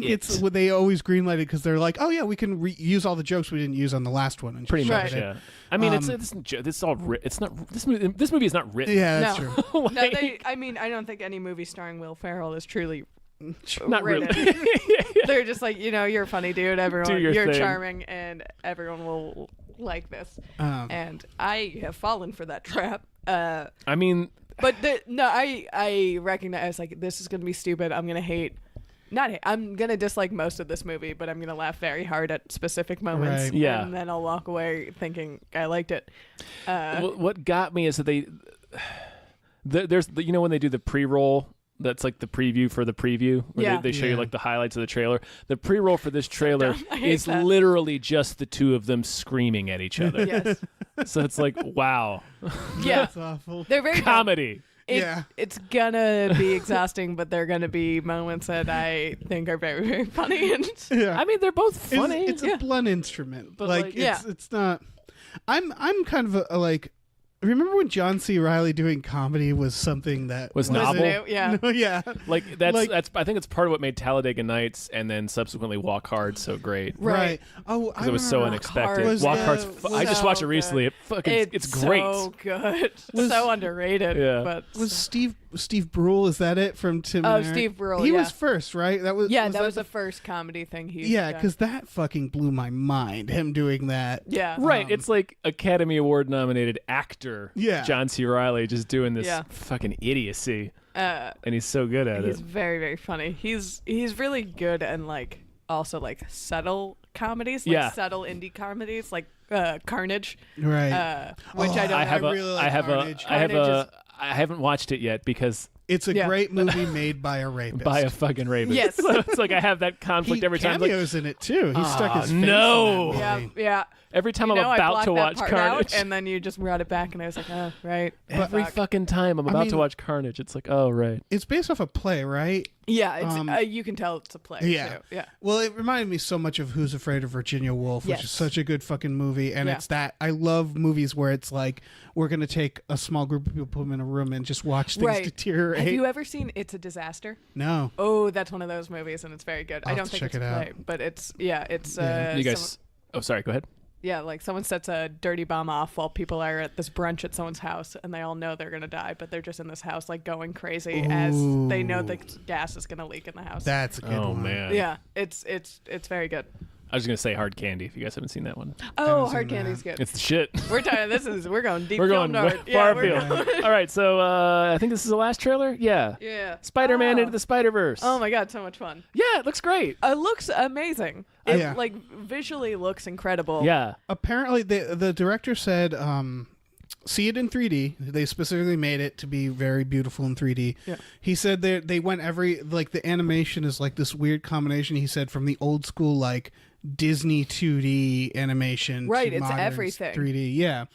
it's what they always greenlight it because they're like, oh yeah, we can use all the jokes we didn't use on the last one. And
pretty much, yeah. I mean, it's all. It's not this movie is not written.
Yeah, that's true.
I don't think any movie starring Will Ferrell is truly
not
written.
really.
They're just like, you're a funny dude. Everyone, you're
thing.
charming, and everyone will like this. And I have fallen for that trap.
I mean.
But I recognize like this is gonna be stupid. I'm gonna I'm gonna dislike most of this movie, but I'm gonna laugh very hard at specific moments.
Right.
Yeah,
and then I'll walk away thinking I liked it.
What got me is that there's when they do the pre-roll. That's like the preview for the preview where they show you like the highlights of the trailer. The pre-roll for this trailer is literally just the two of them screaming at each other.
Yes.
So it's like, wow.
Yeah.
That's awful.
They're very
comedy.
It's gonna be exhausting, but they're gonna be moments that I think are very, very funny. And
I mean, they're both funny.
It's a blunt instrument, but like it's not. I'm kind of a like. Remember when John C. Reilly doing comedy was something that
was novel?
New, yeah.
No, yeah.
Like that's I think it's part of what made Talladega Nights and then subsequently Walk Hard so great.
Right.
Oh,
because it was so unexpected. Walk Hard's I just watched it recently. It's great.
So good. So underrated.
Yeah.
But
was Steve Brule, is that it from Tim and Eric?
Steve Brule.
He was first, right? That was
the first comedy thing he
because that fucking blew my mind. Him doing that.
Yeah.
Right. It's like Academy Award nominated actor.
Yeah.
John C. Reilly just doing this fucking idiocy. And he's so good at it.
He's very, very funny. He's really good and like also like subtle comedies, like subtle indie comedies, like Carnage.
Right.
Which I
really like Carnage.
I haven't watched it yet because
it's a great movie made by a rapist.
By a fucking rapist.
Yes.
It's like I have that conflict every time.
Cameos in it too. He stuck his face in
Yeah, yeah.
Every time I'm about to watch Carnage.
And then you just brought it back and I was like, oh, right.
Every fucking time I'm about to watch Carnage, it's like, oh, right.
It's based off a play, right?
Yeah, it's you can tell it's a play.
Yeah.
Too. Yeah.
Well, it reminded me so much of Who's Afraid of Virginia Woolf, which is such a good fucking movie. And it's that I love movies where it's like we're going to take a small group of people, put them in a room and just watch things deteriorate.
Have you ever seen It's a Disaster?
No.
Oh, that's one of those movies and it's very good. I don't think it's a play, but it's you guys
sorry, go ahead.
Yeah, like someone sets a dirty bomb off while people are at this brunch at someone's house and they all know they're going to die, but they're just in this house like going crazy as they know the gas is going to leak in the house.
That's a good one.
Oh, man.
Yeah, it's very good.
I was going to say Hard Candy if you guys haven't seen that one.
Oh, Hard Candy's good.
It's the shit.
We're going deep.
We're going far afield. All right, so I think this is the last trailer. Yeah.
Yeah.
Spider-Man Into the Spider-Verse.
Oh my God, so much fun.
Yeah, it looks great.
It looks amazing. It like visually looks incredible.
Yeah.
Apparently, the director said, see it in 3D. They specifically made it to be very beautiful in 3D.
Yeah.
He said they went the animation is like this weird combination. He said from the old school like Disney 2D animation,
right?
to
It's
modern
everything
3D. Yeah.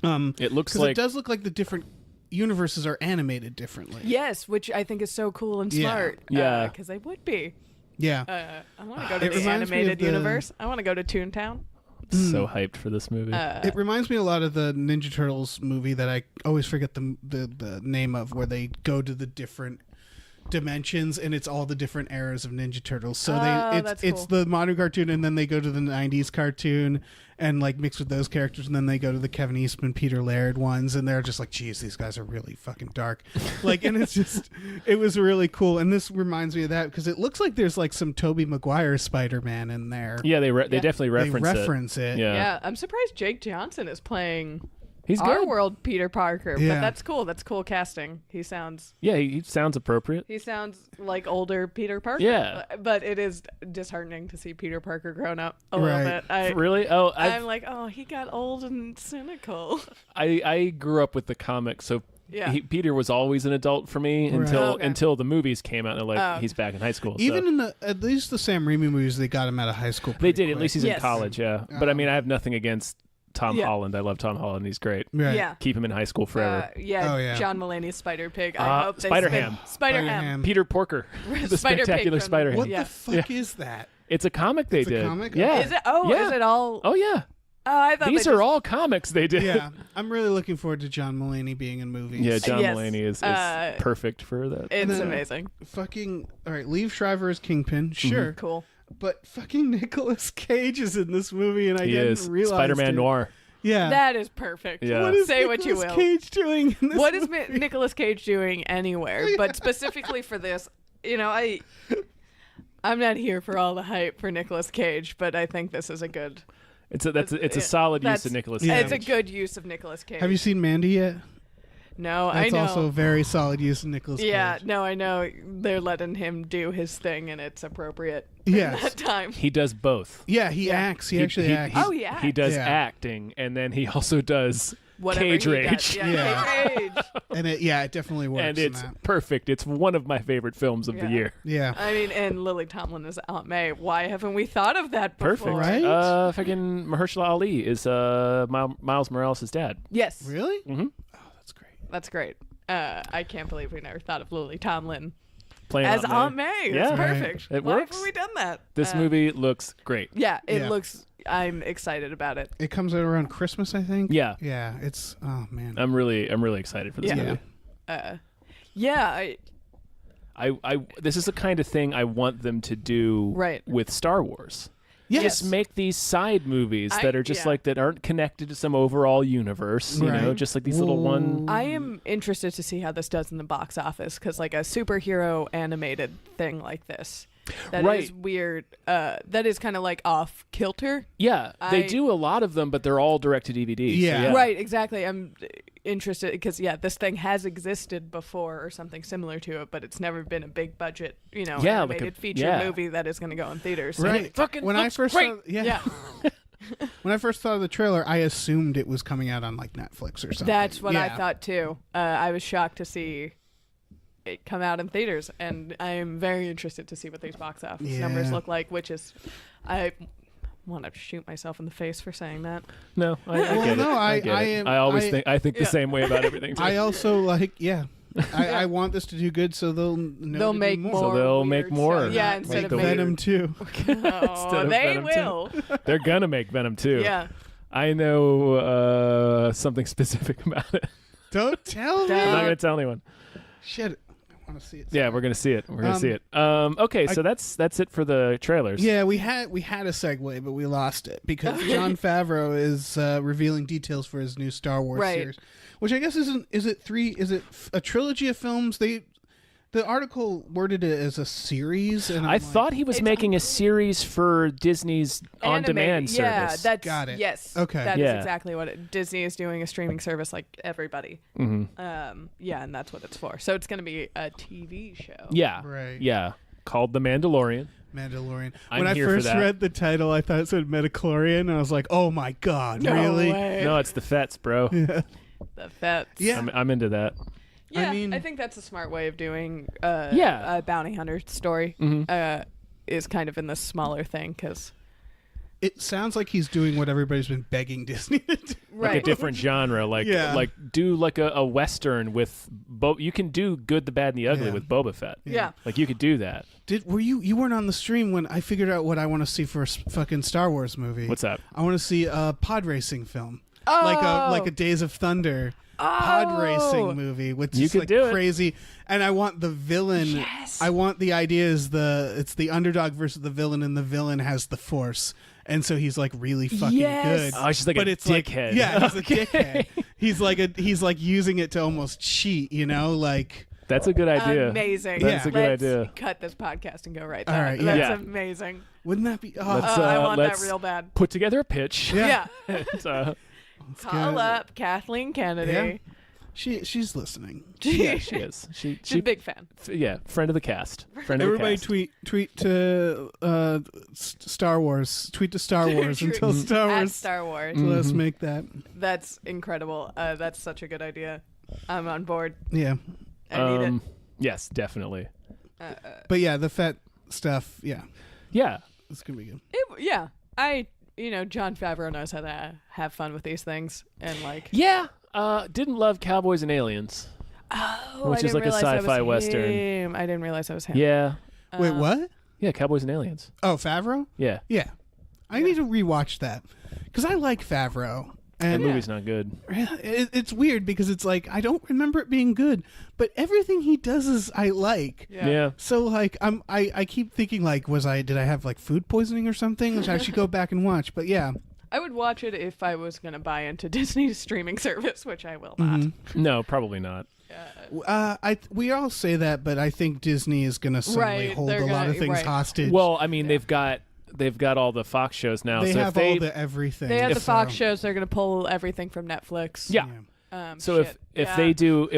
It looks like
it does look like the different universes are animated differently.
Yes, which I think is so cool and smart.
Yeah.
Because they would be.
Yeah.
I want to go to the animated universe. I want to go to Toontown.
So hyped for this movie.
It reminds me a lot of the Ninja Turtles movie that I always forget the name of, where they go to the different dimensions, and it's all the different eras of Ninja Turtles. So
that's
it's
cool.
the modern cartoon, and then they go to the 90s cartoon and like mix with those characters, and then they go to the Kevin Eastman, Peter Laird ones, and they're just like, geez, these guys are really fucking dark. Like, and it was really cool. And this reminds me of that because it looks like there's like some Tobey Maguire Spider-Man in there.
Yeah, they definitely reference it.
it.
Yeah.
I'm surprised Jake Johnson is playing
He's
our
good.
world Peter Parker,
Yeah.
but that's cool. That's cool casting. He sounds
He sounds appropriate.
like older Peter Parker.
Yeah.
But it is disheartening to see Peter Parker grown up a little
Right.
bit.
Really? Oh,
I'm like, oh, he got old and cynical.
I grew up with the comics, so
Yeah.
Peter was always an adult for me until
Okay.
until the movies came out. And they're like,
Oh.
he's back in high school.
Even
so.
in at least the Sam Raimi movies, they got him out of high school.
They
pretty
did. At
quick.
least he's in
Yes.
college. Yeah. But I mean, I have nothing against Tom
Yeah.
Holland. I love Tom Holland. He's great.
Right.
Yeah.
Keep him in high school forever.
Oh, yeah.
John Mulaney's Spider Pig. I hope they
Spider-Ham.
Spider-Ham.
Peter Porker, the
Spider-Pig
spectacular
from-
Spider-Ham.
What
Yeah.
the fuck is that?
It's a comic they
It's a
did.
comic?
Yeah.
Is it? Oh,
Yeah.
is it all?
Oh yeah.
Oh, I thought
These
they
are
just-
all comics they did.
Yeah, I'm really looking forward to John Mulaney being in movies.
Yeah, John
Yes.
Mulaney is perfect for that.
It's
then-
amazing.
Fucking all right. Liev Schreiber is Kingpin, sure,
Cool.
but fucking Nicolas Cage is in this movie, and I
He
didn't
is
realize
Spider-Man
it.
Noir.
Yeah.
That is perfect.
Yeah.
What is
Say what you
Nicolas
will.
Cage doing in this
What is
movie?
Nicolas Cage doing anywhere? But specifically for this, I'm not here for all the hype for Nicolas Cage, but I think this is a good.
It's a solid use of Nicolas
Yeah.
Cage.
It's a good use of Nicolas Cage.
Have you seen Mandy yet?
No,
That's
I know.
also a very solid use of Nicolas
Yeah,
Cage.
no, I know. They're letting him do his thing, and it's appropriate.
Yes.
At that time.
He does both.
Yeah, he acts. He actually acts.
Oh, yeah.
He does
Yeah.
acting, and then he also does
Whatever
Cage
he
Rage.
does. Yeah,
Yeah.
Cage Rage.
And it definitely works.
And
in
it's
that.
perfect. It's one of my favorite films of the
Yeah.
year.
Yeah.
I mean, and Lily Tomlin is Aunt May. Why haven't we thought of that before?
Perfect.
Right?
Fucking Mahershala Ali is Miles Morales' dad.
Yes.
Really?
Mm-hmm.
Oh, that's great.
That's great. I can't believe we never thought of Lily Tomlin
Playing
as Aunt May. It's
Yeah.
perfect.
It
Why
works.
haven't we done that?
This movie looks great.
Yeah, it
Yeah.
looks. I'm excited about it.
It comes out around Christmas, I think.
Yeah.
Yeah. It's oh man.
I'm really excited for this
Yeah.
movie.
Yeah.
I this is the kind of thing I want them to do
Right.
with Star Wars.
Yes.
Just make these side movies that are just
yeah.
like that aren't connected to some overall universe, you know,
Right.
just like these little one.
I am interested to see how this does in the box office because, like, a superhero animated thing like this, that is
Right.
weird. That is kind of like off kilter.
Yeah, they
I-
do a lot of them, but they're all direct to DVD.
Yeah.
Right, exactly. I'm interested because this thing has existed before or something similar to it, but it's never been a big budget,
Yeah, like a-
animated feature
yeah.
movie that is going to go in theaters. So-
Right.
fucking
when I
looks
first
great.
saw, yeah.
Yeah,
When I first saw the trailer, I assumed it was coming out on like Netflix or something.
that's what I
Yeah.
thought too. I was shocked to see it come out in theaters, and I am very interested to see what these box office numbers
Yeah.
look like. Which is, I want to shoot myself in the face for saying that.
No, I
Well,
get
no,
it.
I-
get
I
it.
am-
I think the
Yeah.
same way about everything. Too.
I also like, yeah. I want this to do good, so they'll know
They'll
to
make
do more.
So they'll
weird
make more.
stuff. Yeah,
Like
instead of
the
making-
Venom too.
Oh,
of
they
Venom too.
will.
They're gonna make Venom too.
Yeah.
I know something specific about it.
Don't tell me.
Don't.
I'm not gonna tell anyone.
Shit, I want to see it.
Yeah, we're gonna see it. We're gonna see it. Okay, so that's it for the trailers.
Yeah, we had a segue, but we lost it because Jon Favreau is revealing details for his new Star Wars
Right.
series, which I guess is it a trilogy of films? The article worded it as a series, and
I thought he was
It's-
making a series for Disney's on-demand
Yeah,
service.
that's
Got it.
Yes.
Okay.
That is
Yeah.
exactly what Disney is doing, a streaming service like everybody. Yeah, and that's what it's for. So it's going to be a TV show.
Yeah,
Right.
Yeah, called The Mandalorian.
Mandalorian.
I'm
When I
here for
first
that.
read the title, I thought it said Metachlorian, and I was like, "Oh my god,
No
really?"
way.
No, it's the Fets, bro.
The Fets.
Yeah.
I'm into that.
Yeah, I
mean-
think that's a smart way of doing
Yeah.
a bounty hunter story.
Mhm.
Is kind of in this smaller thing because
It sounds like he's doing what everybody's been begging Disney to do.
Like a different genre, like
Yeah.
like do like a western with you can do Good, the Bad, and the Ugly
Yeah.
with Boba Fett.
Yeah.
Like you could do that.
Were you weren't on the stream when I figured out what I want to see for a fucking Star Wars movie?
What's that?
I want to see a pod racing film. like a Days of Thunder pod racing movie, which
You
is
could
like
do it.
crazy. And I want the villain.
Yes.
I want the idea is it's the underdog versus the villain, and the villain has the Force. And so he's like really fucking
Yes.
good.
Oh, she's like
but
a
it's
dickhead.
Like, yeah, he's a dickhead. He's like using it to almost cheat, like.
That's a good idea.
Amazing.
That's a good
Let's
idea.
cut this podcast and go right
All
there.
right,
That's
yeah.
amazing.
Wouldn't that be? Oh,
Let's,
I want that
let's
real bad.
Put together a pitch.
Yeah.
Yeah.
And,
Call up Kathleen Kennedy.
she's listening.
yeah, she is.
She's a big fan.
Friend of the cast. Friend
Everybody
of the cast.
tweet to Star Wars. Tweet to Star Wars until Star
At
Wars.
Star Wars.
Let's make that.
That's incredible. That's such a good idea. I'm on board.
Yeah,
I need it.
Yes, definitely.
but yeah, the fat stuff. Yeah,
Yeah.
it's gonna be good.
Yeah. Jon Favreau knows how to have fun with these things. And like,
Yeah. Didn't love Cowboys and Aliens. Which
I
is
didn't
like a
realize that
sci-fi
was
western.
him. I didn't realize that was him.
Yeah.
Wait, what?
Yeah, Cowboys and Aliens.
Oh, Favreau.
Yeah.
Yeah, I need to rewatch that because I like Favreau.
That
And
movie's not good.
it's weird because it's like I don't remember it being good, but everything he does is I like.
Yeah.
So like I keep thinking like did I have like food poisoning or something, which I should go back and watch. But yeah,
I would watch it if I was going to buy into Disney's streaming service, which I will not.
No, probably not.
we all say that, but I think Disney is going to suddenly
Right,
hold
they're
a lot
gonna-
of things
right.
hostage.
Well, I mean, they've got all the Fox shows now.
they
so
have
if
all the everything.
They have the
so-
Fox shows. They're going to pull everything from Netflix.
Yeah. So
Shit.
if they do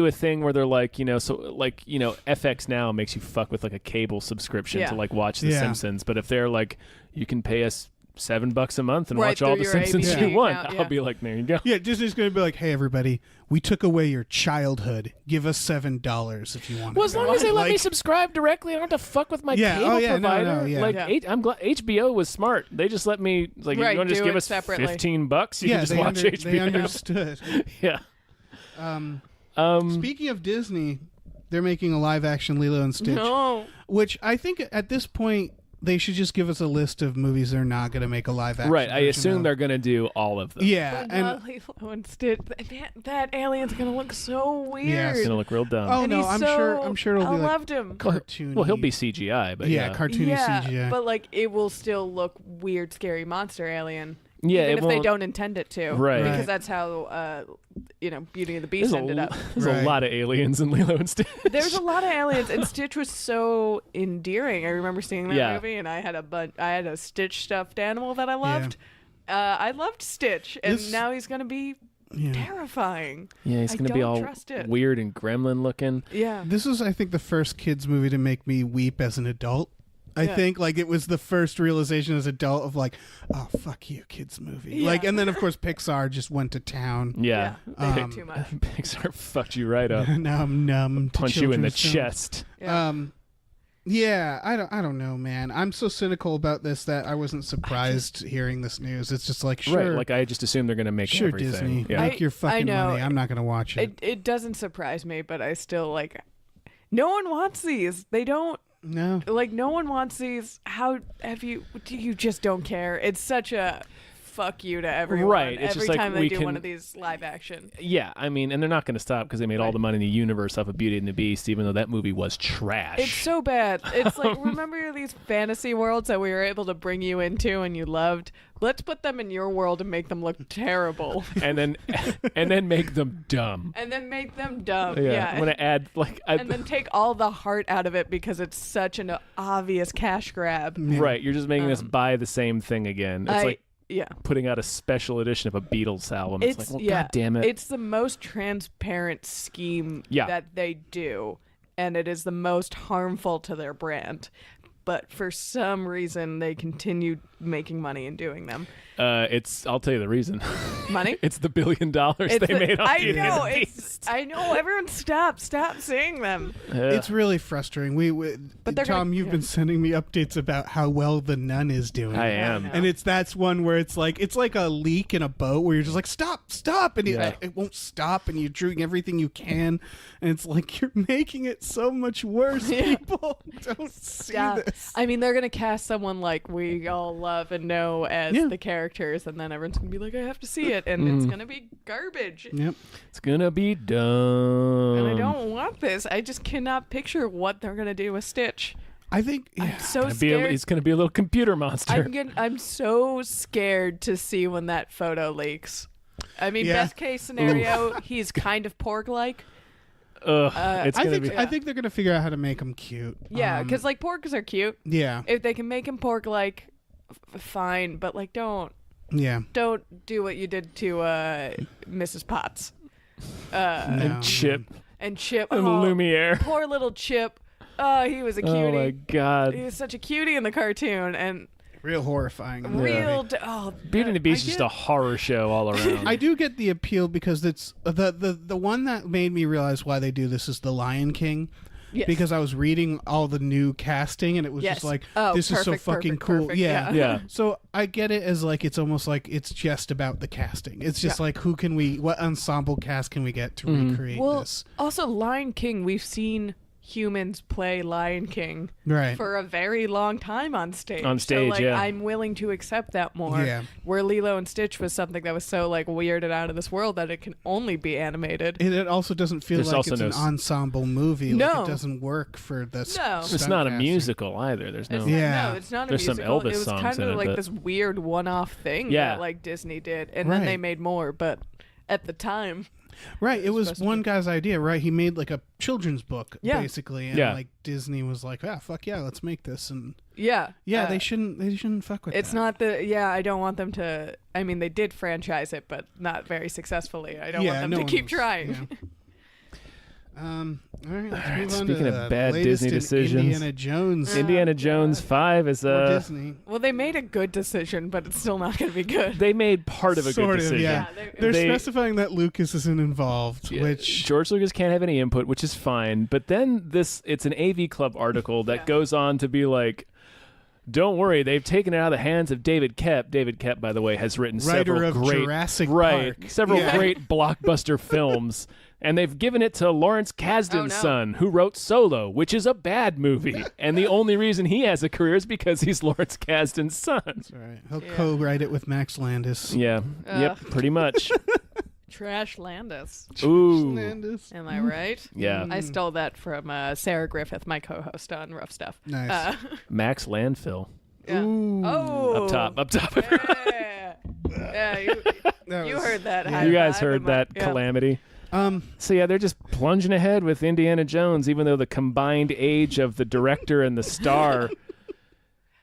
a thing where they're like, FX now makes you fuck with like a cable subscription
Yeah.
to like watch The
Yeah.
Simpsons, but if they're like, you can pay us $7 a month and
Right
watch all
through
The
your
Simpsons
ABC
you want,
account,
I'll be like, there you go.
Yeah, Disney's going to be like, hey, everybody, we took away your childhood. Give us $7 if you want.
Well, as long as they let me
Like-
subscribe directly, I don't have to fuck with my
Yeah,
cable
oh, yeah, no,
provider.
no, yeah.
Like,
Yeah.
I'm glad HBO was smart. They just let me like,
Right,
you want to just
do
give
it
us
separately.
$15? You
yeah,
can just
they,
watch HBO.
they understood.
Yeah.
Speaking of Disney, they're making a live action Lilo and Stitch,
No.
which I think at this point they should just give us a list of movies they're not going to make a live action.
Right. I
version
assume
of.
they're going to do all of them.
Yeah,
But
and
not Lilo and Stitch. That alien's going to look so weird.
Yes.
It's going to look real dumb.
oh
And
no,
he's
I'm
so-
sure it'll
I
be like
loved him.
cartoony.
Well, he'll be CGI, but
yeah, cartoony
Yeah,
CGI.
but like it will still look weird, scary monster alien.
Yeah,
even
it
if they
won't-
don't intend it to.
Right.
Because
Right.
that's how Beauty and the Beast ended up.
There's
Right.
a lot of aliens in Lilo and Stitch.
There's a lot of aliens, and Stitch was so endearing. I remember seeing that
Yeah.
movie, and I had a Stitch stuffed animal that I loved. I loved Stitch, and
This-
now he's gonna be
Yeah.
terrifying.
Yeah, he's
I
going to be
don't
all
trust it.
weird and gremlin looking.
Yeah.
This was, I think, the first kids movie to make me weep as an adult. I
Yeah.
think like it was the first realization as an adult of like, oh fuck you, kids movie.
Yeah.
Like, and then of course Pixar just went to town.
Yeah.
They did too much.
Pixar fucked you right up.
Now I'm numb. To
Punch you in the
children's films.
chest.
Yeah.
Yeah, I don't know, man. I'm so cynical about this that I wasn't surprised hearing this news. It's just like, sure,
Right. Like, I just assume they're going to make
sure,
everything.
Disney,
Yeah.
make your fucking
know.
money. I'm not gonna watch it.
It doesn't surprise me, but I still like. No one wants these. They don't.
No.
Like, no one wants these. How have you? You just don't care. It's such a fuck you to everyone.
Right, it's
Every
just like
time
we
they do
can-
one of these live action.
Yeah, I mean, and they're not going to stop because they made all
Right.
the money in the universe off of Beauty and the Beast, even though that movie was trash.
It's so bad. It's like, remember these fantasy worlds that we were able to bring you into and you loved? Let's put them in your world and make them look terrible.
and then make them dumb.
And then make them dumb.
Yeah,
Yeah.
I'm going to add like
and then take all the heart out of it because it's such an obvious cash grab.
right. You're just making us buy the same thing again. It's like
Yeah.
putting out a special edition of a Beatles album. It's like, well,
yeah,
god damn it.
It's the most transparent scheme
Yeah.
that they do, and it is the most harmful to their brand. But for some reason, they continue making money and doing them.
I'll tell you the reason.
Money?
It's the $1 billion they made on
I
Beauty
know.
and the
It's.
Beast.
I know. Everyone, stop seeing them.
It's really frustrating.
But they're
Tom,
gonna-
you've
yeah.
been sending me updates about how well The Nun is doing.
I am.
know.
And that's one where it's like a leak in a boat where you're just like stop, and
Yeah.
it won't stop, and you're doing everything you can, and it's like you're making it so much worse.
Yeah.
People don't see
Stop.
this.
I mean, they're gonna cast someone like we all love and know as
Yeah.
the characters, and then everyone's gonna be like, "I have to see it." it, and it's gonna be garbage.
Yep.
It's gonna be dumb.
And I don't want this. I just cannot picture what they're gonna do with Stitch.
I think
I'm so scared.
He's gonna be a little computer monster.
I'm so scared to see when that photo leaks. I mean,
Yeah.
best case scenario, he's kind of porg-like.
Ugh, it's
I
gonna
think
be.
I think they're gonna figure out how to make him cute.
Yeah, because like porgs are cute.
Yeah.
If they can make him porg-like, fine. But like, don't do what you did to Mrs. Potts.
And Chip
And Chip.
and Lumiere.
Poor little Chip. Oh, he was a cutie.
Oh my god.
He was such a cutie in the cartoon, and
Real horrifying.
Beauty and the Beast is just a horror show all around.
I do get the appeal because it's the one that made me realize why they do this is the Lion King.
Yes.
Because I was reading all the new casting and it was just like, this is so fucking cool.
Perfect,
yeah.
So I get it as like, it's almost like it's just about the casting. It's just like, what ensemble cast can we get to recreate this?
Also, Lion King, we've seen humans play Lion King
Right.
for a very long time on stage.
So, like,
I'm willing to accept that more.
Yeah.
Where Lilo and Stitch was something that was so like weird and out of this world that it can only be animated.
It also doesn't feel
There's
like
also
it's an ensemble movie.
No.
Like it doesn't work for the
No.
It's
stunt
not a
casting.
musical either. There's no.
Yeah.
No, it's not a
There's some
musical.
Elvis
It was
songs
kind
in
of
it,
like
but-
this weird one-off thing
Yeah.
that like Disney did, and then they
Right.
made more. But at the time,
Right, it was
supposed to
one
be.
guy's idea, right? He made like a children's book,
Yeah.
basically, and
Yeah.
like Disney was like, fuck yeah, let's make this, and
yeah,
they shouldn't fuck with
It's
that.
not the I don't want them to. I mean, they did franchise it, but not very successfully. I don't want them
no
to
one
keep
was-
trying.
yeah. All right, let's move on
speaking
to
of
the
bad
latest
Disney
in
decisions.
Indiana Jones
Indiana Jones 5 is
or Disney.
Well, they made a good decision, but it's still not going to be good.
They made part of a
Sort
good
of,
decision.
yeah. They're specifying that Lucas isn't involved, which
George Lucas can't have any input, which is fine. But then it's an AV Club article that goes on to be like, don't worry, they've taken it out of the hands of David Koepp. David Koepp, by the way, has written
Writer
several
of
great
Jurassic Park.
several
Yeah.
great blockbuster films. And they've given it to Lawrence Kasdan's
no.
son, who wrote Solo, which is a bad movie. And the only reason he has a career is because he's Lawrence Kasdan's son.
all right, he'll co-write it with Max Landis.
Yeah. Yep. Pretty much.
Trash Landis.
Ooh.
Landis.
Am I right?
Yeah.
I stole that from Sarah Griffith, my co-host on Rough Stuff.
Nice.
Max Landfill.
Yeah.
Ooh.
Oh,
Up top.
Yeah, yeah you
was-
heard that.
yeah.
high
You guys
five
heard
in my-
that
yeah.
calamity. So yeah, they're just plunging ahead with Indiana Jones, even though the combined age of the director and the star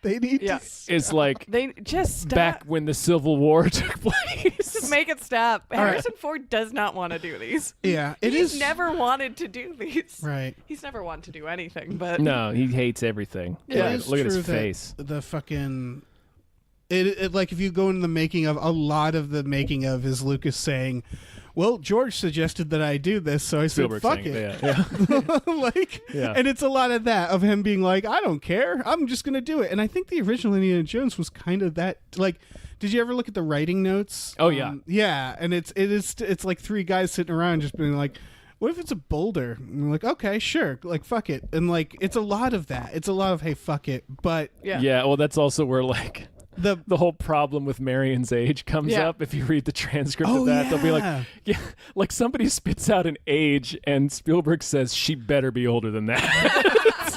They need
Yeah.
to.
is like
They just stop.
back when the Civil War took place.
Just make it stop.
right.
Harrison Ford does not want to do these.
Yeah,
He's never wanted to do these.
right.
He's never wanted to do anything, but
No, he hates everything.
Yeah.
It
Look,
is
look at his
true that
face.
The fucking it like if you go into the making of, a lot of the making of is Lucas saying, "Well, George suggested that I do this, so I
Spielberg
said fuck
saying,
it."
Yeah.
Like,
Yeah.
and it's a lot of that of him being like, "I don't care, I'm just gonna do it." And I think the original Indiana Jones was kind of that. Like, did you ever look at the writing notes?
Oh, yeah.
Yeah, and it's like three guys sitting around just being like, what if it's a boulder? And we're like, okay, sure, like fuck it. And like it's a lot of that. It's a lot of, hey, fuck it. But
yeah.
Yeah, well, that's also where like
the
the whole problem with Marion's age comes
Yeah.
up. If you read the transcript
Oh,
of that, they'll be like,
yeah.
yeah, like somebody spits out an age, and Spielberg says she better be older than that.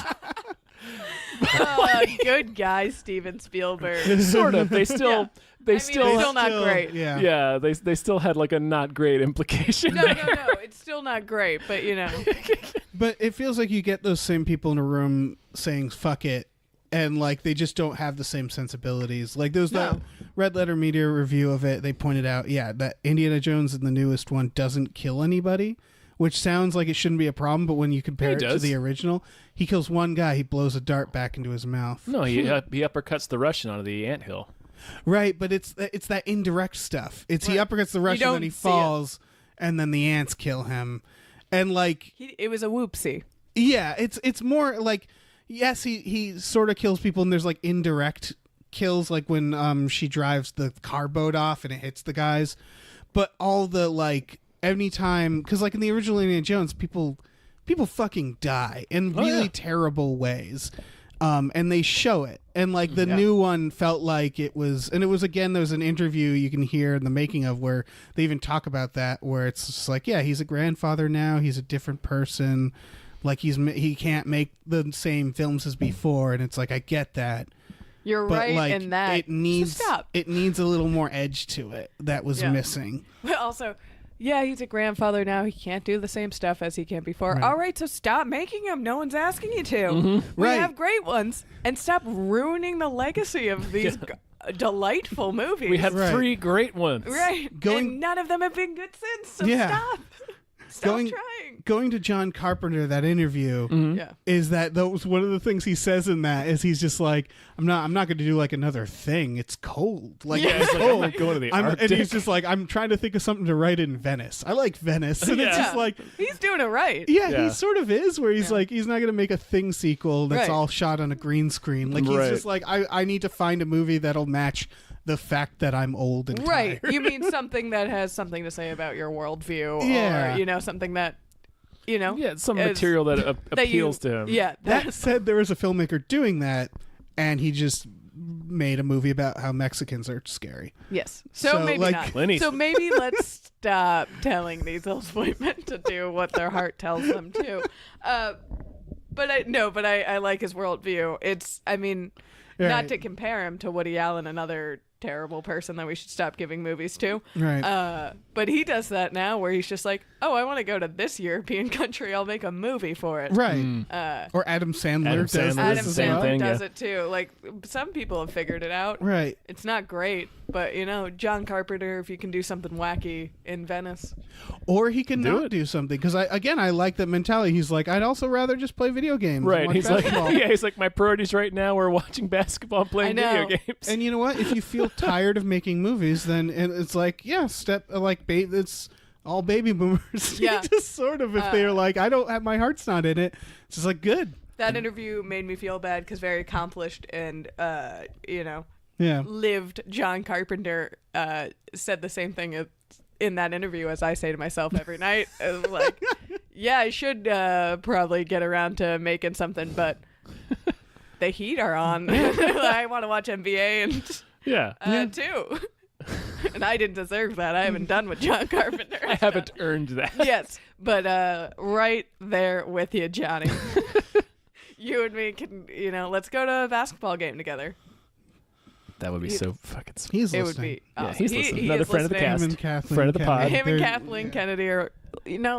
Oh, good guy, Steven Spielberg.
Sort of. They still.
Yeah.
They
I mean,
still.
it's still not great.
Yeah.
Yeah, they still had like a not great implication.
No,
there.
no, it's still not great, but you know.
But it feels like you get those same people in a room saying fuck it, and like they just don't have the same sensibilities. Like there was that
No.
Red Letter Media review of it, they pointed out, that Indiana Jones in the newest one doesn't kill anybody, which sounds like it shouldn't be a problem, but when you compare
He
it to
does.
the original, he kills one guy, he blows a dart back into his mouth.
No, he uppercuts the Russian onto the anthill.
Right, but it's that indirect stuff. It's he
Right.
uppercuts the Russian,
don't
then he
see it.
falls, and then the ants kill him. And like
It was a whoopsie.
yeah, it's more like, yes, he sort of kills people, and there's like indirect kills, like when she drives the car boat off and it hits the guys. But all the like anytime, because like in the original Indiana Jones, people fucking die in really terrible ways. And they show it. And like the new one felt like it was, and it was, again, there was an interview you can hear in the making of where they even talk about that, where it's just like, yeah, he's a grandfather now. He's a different person. Like he can't make the same films as before. And it's like, I get that.
You're
but
right
like,
in that.
it needs
Stop.
a little more edge to it that was missing.
But also, yeah, he's a grandfather now. He can't do the same stuff as he can before.
Right.
All right, so stop making him. No one's asking you to.
Mm-hmm.
We
Right.
have great ones. And stop ruining the legacy of these delightful movies.
We have
Right.
3 great ones.
Right. and none of them have been good since, so stop. Stop trying.
Going to John Carpenter, that interview
Yeah.
is that was one of the things he says in that is he's just like, I'm not going to do like another thing. It's cold. Like,
Yeah.
it's
Like,
cold.
I'm not going to the
and
Arctic.
he's just like, I'm trying to think of something to write in Venice. I like Venice. And it's
Yeah.
just like,
He's doing it right.
Yeah.
he sort of is, where he's like, he's not going to make a Thing sequel that's
Right.
all shot on a green screen. Like, he's
Right.
just like, I need to find a movie that'll match the fact that I'm old and
Right.
tired.
You mean something that has something to say about your worldview,
Yeah.
or something that,
Yeah, some
is-
material that appeals to him.
Yeah.
That said, there was a filmmaker doing that, and he just made a movie about how Mexicans are scary.
Yes. So
So,
maybe
like-
not.
Clint
So
Eastwood.
maybe let's stop telling these old white men to do what their heart tells them to. But I like his worldview. Not
Right.
to compare him to Woody Allen, another terrible person that we should stop giving movies to.
Right.
But he does that now where he's just like, oh, I want to go to this European country. I'll make a movie for it.
Right. Or Adam Sandler
Adam
does
Sandler
this
Adam
does the
as
same
well.
Sandler
thing,
does
yeah.
it too. Like, some people have figured it out.
Right.
It's not great, but John Carpenter, if you can do something wacky in Venice.
Or he can
Do
not
it.
do something. Because I like that mentality. He's like, I'd also rather just play video games. and
Right.
watch
He's
basketball.
like, he's like, my priorities right now are watching basketball and playing
I know.
video games.
And you know what? If you feel tired of making movies, then it's like, it's all baby boomers.
Yeah.
Just sort of, if they're like, I don't have, my heart's not in it. It's just like, good.
That interview made me feel bad because very accomplished and,
Yeah.
lived John Carpenter said the same thing in that interview as I say to myself every night. Like, yeah, I should probably get around to making something, but the heat are on. I want to watch NBA and
yeah.
too. And I didn't deserve that. I haven't done with John Carpenter.
I haven't earned that.
Yes, but right there with you, Johnny. You and me can, let's go to a basketball game together.
That would be so fucking sweet.
He's
It
listening.
would be
Yeah,
awesome.
he's
He-
listening.
he
Another
is
friend of the
listening.
cast.
Him and Kathleen
Friend of the pod.
Kennedy.
Him and
They're-
Kathleen Kennedy are,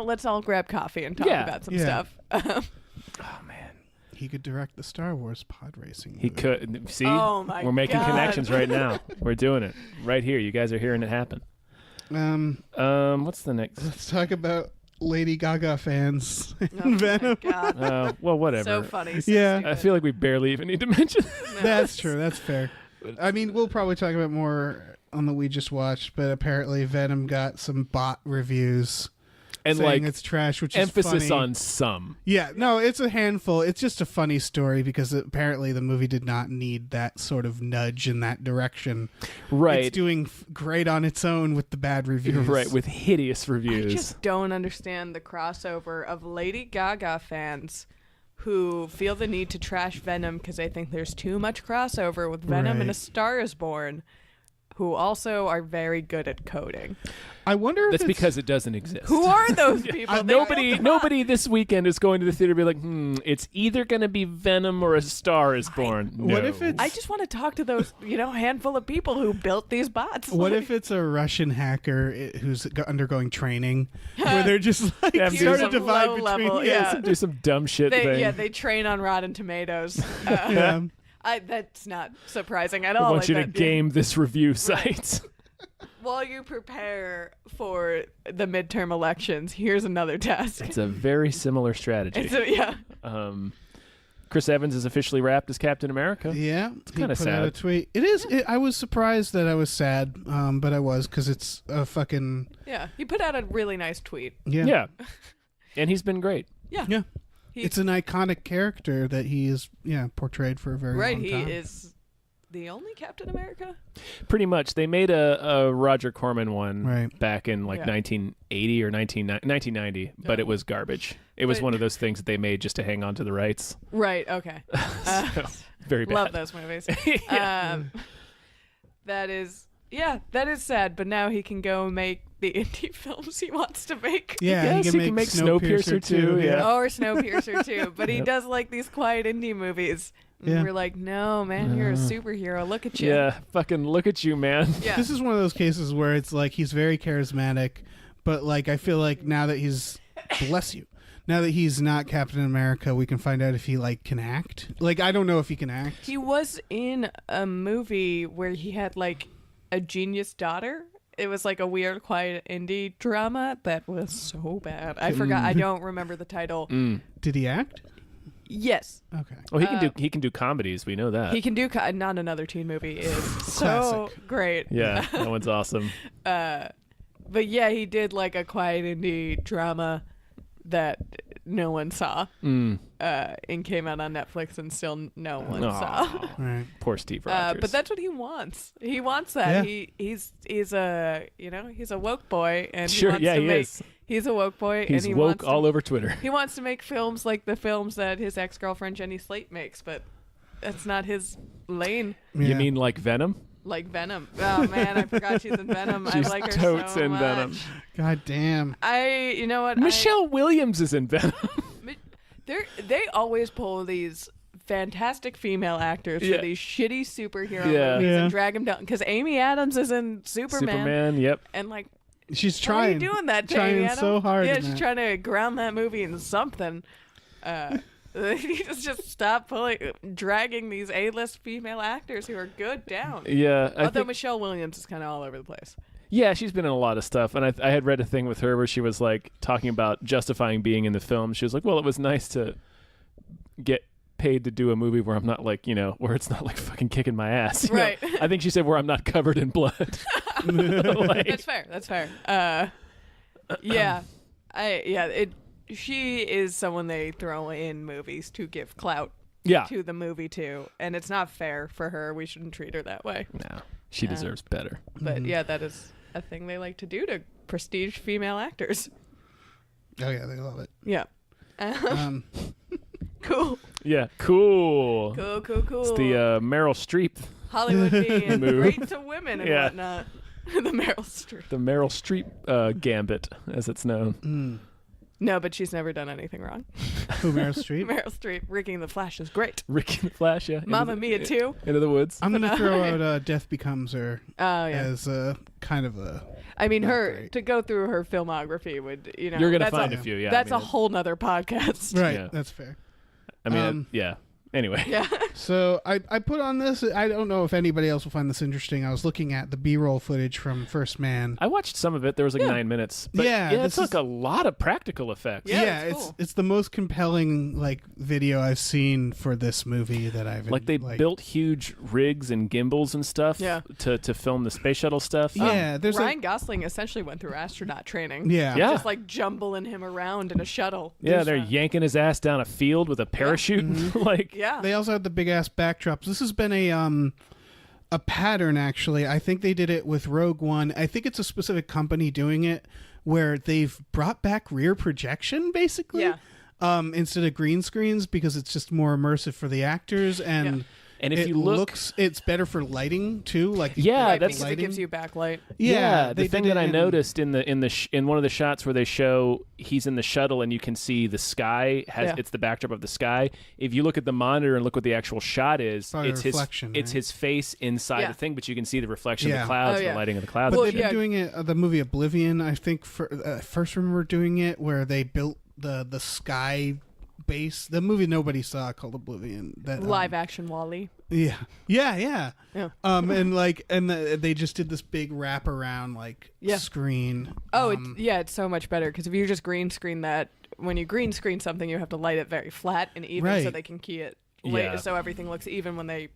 let's all grab coffee and talk
Yeah.
about some
Yeah.
stuff.
Oh man,
He could direct the Star Wars pod racing.
he
movie.
could. See,
Oh, my
we're making
God.
connections right now. We're doing it right here. You guys are hearing it happen. What's the next?
Let's talk about Lady Gaga fans
Oh,
and
my
Venom.
God.
Well, whatever.
So funny.
Yeah.
I feel like we barely even need to mention.
That's true. That's fair. I mean, we'll probably talk about more on the We Just Watched, but apparently Venom got some bot reviews
And
saying
like
it's trash, which
emphasis
is funny.
on some.
Yeah, no, it's a handful. It's just a funny story because apparently the movie did not need that sort of nudge in that direction.
Right.
It's doing great on its own with the bad reviews.
Right, with hideous
I
reviews.
just don't understand the crossover of Lady Gaga fans who feel the need to trash Venom because they think there's too much crossover with Venom and A
Right.
Star is Born, who also are very good at coding.
I wonder if
That's
it's,
because it doesn't exist.
Who are those people? They
Nobody this weekend is going to the theater and be like, it's either going to be Venom or A Star is Born.
What
No.
if it's
I just want to talk to those, handful of people who built these bots.
What
Like,
if it's a Russian hacker who's undergoing training, where they're just like
Yeah,
start
do
to
some
divide
low
between
level,
Yeah, do some dumb shit thing.
they train on Rotten Tomatoes.
yeah.
That's not surprising at
I
all.
want you to
Like that-
game this review site.
While you prepare for the midterm elections, here's another task.
It's a very similar strategy.
Yeah.
Chris Evans is officially wrapped as Captain America.
Yeah, he
kinda
put out a
sad.
tweet. It is. I was surprised that I was sad, but I was because it's a fucking
Yeah. He put out a really nice tweet.
Yeah. And he's been great.
Yeah.
Yeah.
He-
It's an iconic character that he is portrayed for a very
Right.
long
He
time.
is the only Captain America.
Pretty much. They made a Roger Corman one
Right.
back in like 1980 or 1990, but it was garbage. It was
But-
one of those things that they made just to hang on to the rights.
Right. Okay.
So, very bad.
Love those movies. That is sad. But now he can go make the indie films he wants to make.
Yeah,
Yes, he can make Snowpiercer too, yeah.
Or Snowpiercer too. But he does like these quiet indie movies. And
Yeah.
we're like, no, man, you're a superhero. Look at you.
Yeah, fucking look at you, man.
Yeah.
This is one of those cases where it's like he's very charismatic, but like I feel like now that he's bless you. Now that he's not Captain America, we can find out if he like can act. Like I don't know if he can act.
He was in a movie where he had like a genius daughter. It was like a weird, quiet indie drama that was so bad. I forgot. I don't remember the title.
Did he act?
Yes,
Okay.
Well, he can do comedies. We know that.
he can do. Not Another Teen Movie is so
Classic.
great.
Yeah, that one's awesome.
But yeah, he did like a quiet indie drama that no one saw. And came out on Netflix and still no one saw.
Aw,
Right.
poor Steve Rogers.
But that's what he wants. He wants that.
Yeah.
He's a he's a woke boy and
Sure,
he wants
yeah,
to
he
make
is.
he's a woke boy
He's
and he
woke
wants
all
to,
over Twitter.
He wants to make films like the films that his ex-girlfriend Jenny Slate makes, but that's not his lane.
You
Yeah.
mean like Venom?
Like Venom. Oh man, I forgot she's in Venom.
She's
I like her
totes
so
in
much.
Venom.
God damn.
You know what?
Michelle Williams is in Venom.
They always pull these fantastic female actors
Yeah.
for these shitty superhero
Yeah.
movies
Yeah.
and drag them down. Because Amy Adams is in
Superman, yep.
and like,
She's
why are you
trying.
doing that, to
Trying
Amy Adams?
so hard.
Yeah,
in
she's
that.
trying to ground that movie into something. You just stop dragging these A-list female actors who are good down.
Yeah, I
Although
think,
Michelle Williams is kind of all over the place.
yeah, she's been in a lot of stuff, and I had read a thing with her where she was like talking about justifying being in the film. She was like, "Well, it was nice to get paid to do a movie where I'm not like, where it's not like fucking kicking my ass." You know?
Right.
I think she said where I'm not covered in blood. Like,
That's fair. That's fair. She is someone they throw in movies to give clout
yeah.
to the movie too, and it's not fair for her. We shouldn't treat her that way.
No, she deserves better.
But yeah, that is a thing they like to do to prestige female actors.
Oh yeah, they love it.
Yeah. Cool.
Yeah, cool.
Cool.
It's the Meryl Streep,
Hollywood being
Move.
great to women and
Yeah.
whatnot. The Meryl Streep.
the Meryl Streep gambit, as it's known.
No, but she's never done anything wrong.
Who, Meryl Streep?
Meryl Streep, Ricky and the Flash is great.
Ricky the Flash, yeah.
Mamma Mia too.
Into the woods.
I'm gonna throw out Death Becomes Her
Oh yeah.
as kind of a.
I mean,
Not
her
great.
to go through her filmography would,
You're gonna
that's
find
a,
a few, yeah.
That's
I mean,
a whole nother podcast.
Right,
Yeah.
that's fair.
I mean, yeah. Anyway.
Yeah.
So I put on this. I don't know if anybody else will find this interesting. I was looking at the B-roll footage from First Man.
I watched some of it. There was like 9 minutes. But
Yeah,
it
this
took
is-
a lot of practical effects.
Yeah,
it's
it's cool.
it's the most compelling like video I've seen for this movie that I've
Like they built huge rigs and gimbals and stuff
Yeah.
to film the space shuttle stuff.
Yeah, there's
Ryan
like
Gosling essentially went through astronaut training.
yeah.
Yeah.
Just like jumbling him around in a shuttle.
Yeah, they're yanking his ass down a field with a parachute. like,
Yeah.
They also had the big ass backdrops. This has been a pattern actually. I think they did it with Rogue One. I think it's a specific company doing it where they've brought back rear projection basically.
Yeah.
Instead of green screens because it's just more immersive for the actors and
and if
it
you look,
looks it's better for lighting too. Like
Yeah,
Right,
that's-
because it
lighting.
gives you backlight.
the
they
thing
did
that
it
I
in-
noticed in one of the shots where they show he's in the shuttle and you can see the sky
Yeah.
it's the backdrop of the sky. If you look at the monitor and look what the actual shot is,
Probably
it's
a reflection,
it's
right?
his face inside
Yeah.
the thing, but you can see the reflection of
Yeah.
the clouds,
Oh, yeah.
the lighting of the clouds.
But
Well,
they've been
yeah.
doing it. The movie Oblivion, I think, first remember doing it where they built the sky base. The movie nobody saw called Oblivion. That
Live action Wall-E.
Yeah.
Yeah.
They just did this big wraparound
Yeah.
screen.
Oh, it's so much better because if you just green screen that, when you green screen something, you have to light it very flat and even so
Right.
they can key it
Yeah.
later, so everything looks even when they,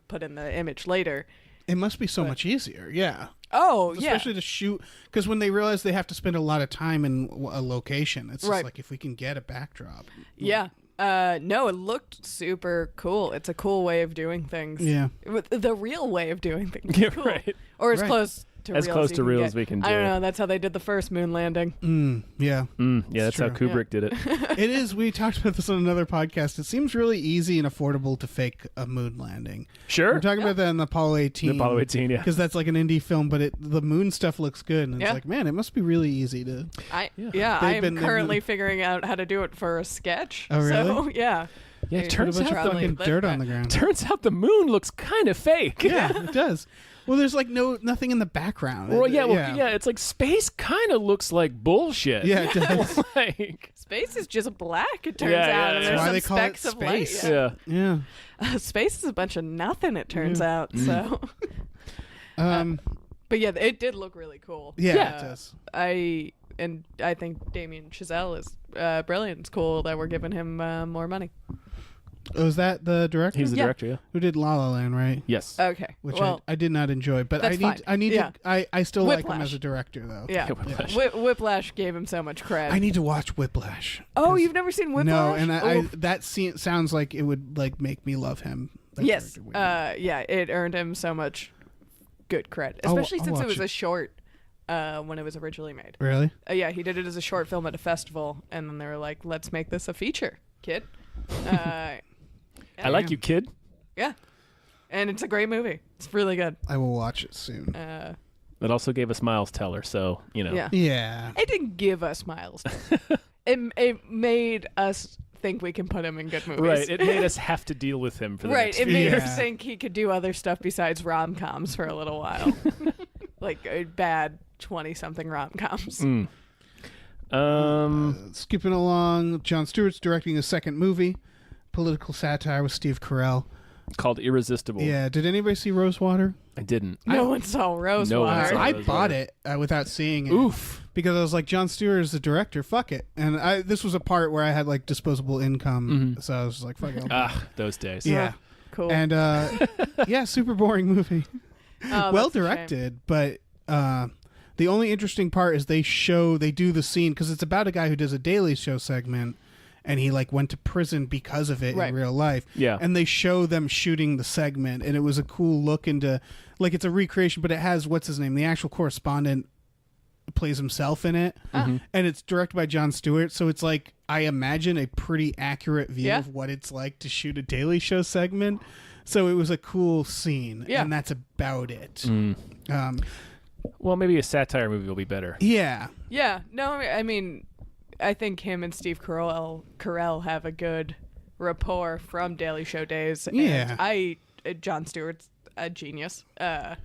put in the image later.
It must be so much easier. Yeah.
Oh, yeah.
Especially to shoot, because when they realize they have to spend a lot of time in a location, it's just
Right.
like if we can get a backdrop.
Yeah. No, it looked super cool. It's a cool way of doing things.
Yeah.
The real way of doing things.
Yeah,
Cool.
right.
Or as
Right.
close to
As
real
close
as
to
you
real
can
as
get.
we can
I don't
do.
know. That's how they did the first moon landing.
Yeah.
Yeah, that's how
true.
Kubrick did it.
It is. We talked about this on another podcast. It seems really easy and affordable to fake a moon landing.
Sure.
We're talking about that in the Apollo 18.
The Apollo 18, yeah.
Because that's like an indie film, but the moon stuff looks good. And it's
Yeah.
like, man, it must be really easy to...
I
They've
am
been-
currently figuring out how to do it for a sketch.
Oh, really?
So, yeah.
Yeah, it
Put
turns
Put a bunch
out
of
probably
fucking
lit
dirt
that.
on the ground.
turns out the moon looks kind of fake.
Yeah, it does. Well, there's like nothing in the background.
Well, yeah, it's like space kind of looks like bullshit.
Yeah, it does.
like,
Space is just black, it turns
Yeah,
out.
yeah,
And
yeah.
there's
That's why
some
they call it
specks of light.
space.
yeah.
Yeah.
Space is a bunch of nothing, it turns out. So, but yeah, it did look really cool.
Yeah,
Yeah.
it does.
I think Damien Chazelle is brilliant. It's cool that we're giving him more money.
Oh, is that the director?
He's the
Yeah.
director, yeah.
Who did La La Land, right?
Yes.
Okay.
Which
well,
I did not enjoy, but
That's fine.
I need
Yeah.
to. I still like him
Whiplash.
as a director, though.
yeah.
Yeah, Whiplash.
Whiplash gave him so much credit.
I need to watch Whiplash.
Oh,
'cause-
you've never seen Whiplash?
No, and I
Oof.
that scene sounds like it would like make me love him. that
Yes.
director would.
Yeah, it earned him so much good credit,
I'll
especially since
watch
it was
it.
a short when it was originally made.
Really?
Yeah, he did it as a short film at a festival, and then they were like, "Let's make this a feature, kid."
I like you, kid.
Yeah, and it's a great movie. It's really good.
I will watch it soon.
It also gave us Miles Teller, so, you know.
Yeah,
Yeah.
it didn't give us Miles. it made us think we can put him in good movies.
Right. It made us have to deal with him for the
Right,
next
it
few
made
years.
us think he could do other stuff besides rom-coms for a little while. Like bad 20-something rom-coms.
Skipping along, Jon Stewart's directing a second movie, political satire with Steve Carell.
Called Irresistible.
Yeah. Did anybody see Rosewater?
I didn't.
No one saw Rosewater.
No one saw
I
Rosewater.
bought it without seeing it.
Oof.
Because I was like, Jon Stewart is the director. Fuck it. And this was a part where I had like disposable income, so I was just like, fuck it.
Ah, those days.
Yeah.
Cool.
And yeah, super boring movie.
Oh,
Well
that's a shame.
directed, but the only interesting part is they do the scene because it's about a guy who does a Daily Show segment, and he like went to prison because of it
Right.
in real life.
Yeah.
And they show them shooting the segment, and it was a cool look into like it's a recreation, but it has what's his name, the actual correspondent plays himself in it, and it's directed by Jon Stewart, so it's like I imagine a pretty accurate view
Yeah.
of what it's like to shoot a Daily Show segment. So it was a cool scene,
Yeah.
and that's about it.
Well, maybe a satire movie will be better.
Yeah,
Yeah. No, I mean, I think him and Steve Carell have a good rapport from Daily Show days.
Yeah.
And Jon Stewart's a genius.
Yeah.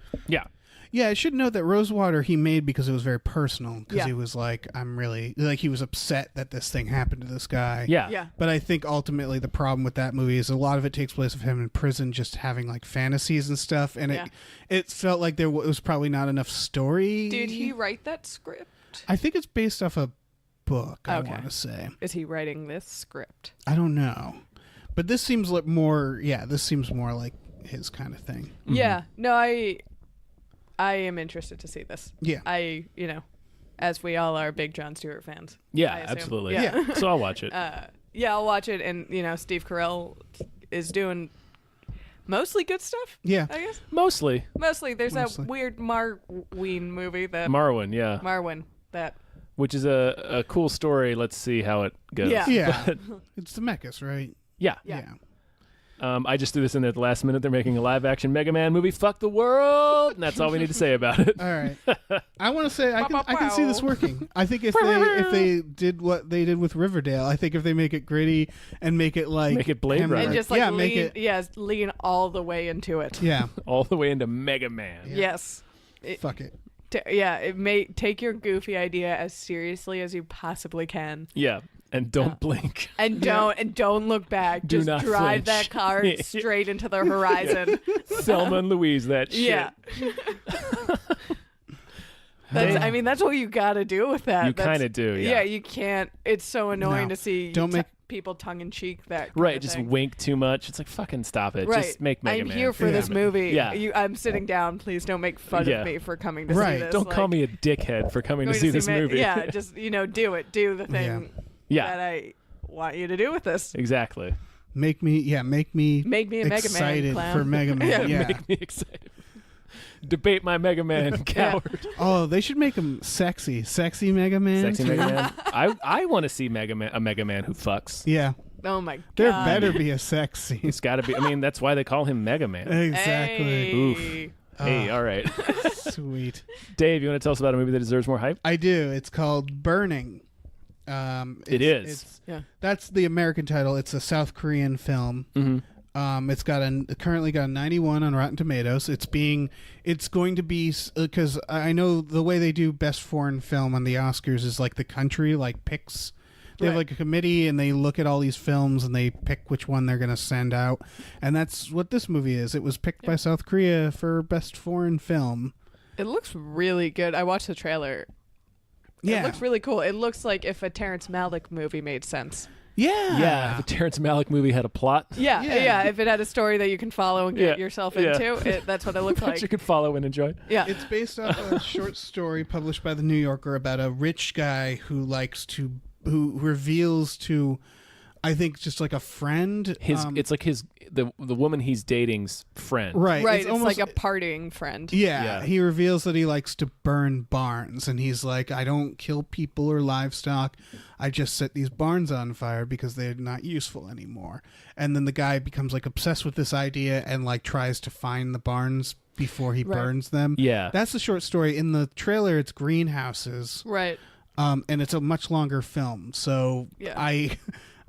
yeah. I should note that Rosewater he made because it was very personal. Because
Yeah.
he was like, I'm really like he was upset that this thing happened to this guy.
Yeah.
Yeah.
But I think ultimately the problem with that movie is a lot of it takes place of him in prison, just having like fantasies and stuff, and
Yeah.
it felt like there was probably not enough story.
Did he write that script?
I think it's based off a book. I
Okay.
want to say.
Is he writing this script?
I don't know, but this seems like more. Yeah, this seems more like his kind of thing.
Yeah. No, I am interested to see this.
Yeah.
As we all are big Jon Stewart fans.
Yeah,
I assume.
absolutely.
Yeah.
So I'll watch it.
Yeah, I'll watch it, and Steve Carell is doing mostly good stuff.
Yeah.
I guess
Mostly.
mostly. There's
Mostly.
that weird Marween movie that
Marwin, yeah.
Marwin that.
Which is a cool story. Let's see how it goes.
Yeah.
Yeah,
But,
it's the Mechas, right?
yeah.
Yeah.
I just threw this in there at the last minute. They're making a live-action Mega Man movie. Fuck the world! And that's all we need to say about it.
All right. I want to say I can see this working. I think if they did what they did with Riverdale, I think if they make it gritty and make it like
Make it Blade
Hammer-
Runner.
And just like
yeah,
lean,
make it
lean all the way into it.
yeah.
All the way into Mega Man.
Yes.
Fuck it.
It may take your goofy idea as seriously as you possibly can,
Yeah. And don't blink.
and don't look back.
Do
Just
not
drive
flinch.
that car straight into the horizon.
Thelma and Louise, that shit.
Yeah. That's what you got to do with that.
You kinda do, yeah.
Yeah, you can't. It's so annoying
No.
to see
Don't make-
people tongue in cheek that. kind
Right,
of
just
thing.
wink too much. It's like, fucking stop it.
Right.
Just make Mega
I'm
Man.
here for this
Yeah.
movie.
Yeah.
I'm sitting down. Please don't make fun
Yeah.
of me for coming to
Right.
see this.
Don't call
Like,
me a dickhead for coming to
going
see this
Ma-
movie.
Yeah, just do it. Do the thing
Yeah.
that I want you to do with this?
Exactly.
Make me
Make me a Mega Man
excited
clown.
for Mega Man. Yeah.
Make me excited. Debate my Mega Man, coward.
Oh, they should make him sexy Mega Man.
Sexy Mega Man. I want to see a Mega Man who fucks.
Yeah.
Oh my god.
There better be a sexy.
It's got to be. I mean, that's why they call him Mega Man.
Exactly.
Hey.
Oof. Hey, all right.
Sweet.
Dave, you want to tell us about a movie that deserves more hype?
I do. It's called Burning.
It is.
That's the American title. It's a South Korean film.
Mm-hmm.
It's currently got a 91 on Rotten Tomatoes. It's going to be, because I know the way they do best foreign film on the Oscars is like the country picks. They have like a committee and they look at all these films and they pick which one they're going to send out. And that's what this movie is. It was picked by South Korea for best foreign film.
It looks really good. I watched the trailer.
Yeah.
It looks really cool. It looks like if a Terrence Malick movie made sense.
Yeah.
Yeah. If a Terrence Malick movie had a plot.
Yeah. If it had a story that you can follow and get yourself into, that's what it looks
that
like.
you could follow and enjoy.
Yeah.
It's based off a short story published by the New Yorker about a rich guy who reveals to, I think, just like a friend.
It's like the woman he's dating's friend.
Right.
It's like a partying friend.
Yeah, he reveals that he likes to burn barns, and he's like, I don't kill people or livestock. I just set these barns on fire because they're not useful anymore. And then the guy becomes like obsessed with this idea and like tries to find the barns before he burns them.
Yeah.
That's the short story. In the trailer, it's greenhouses.
Right.
And it's a much longer film. So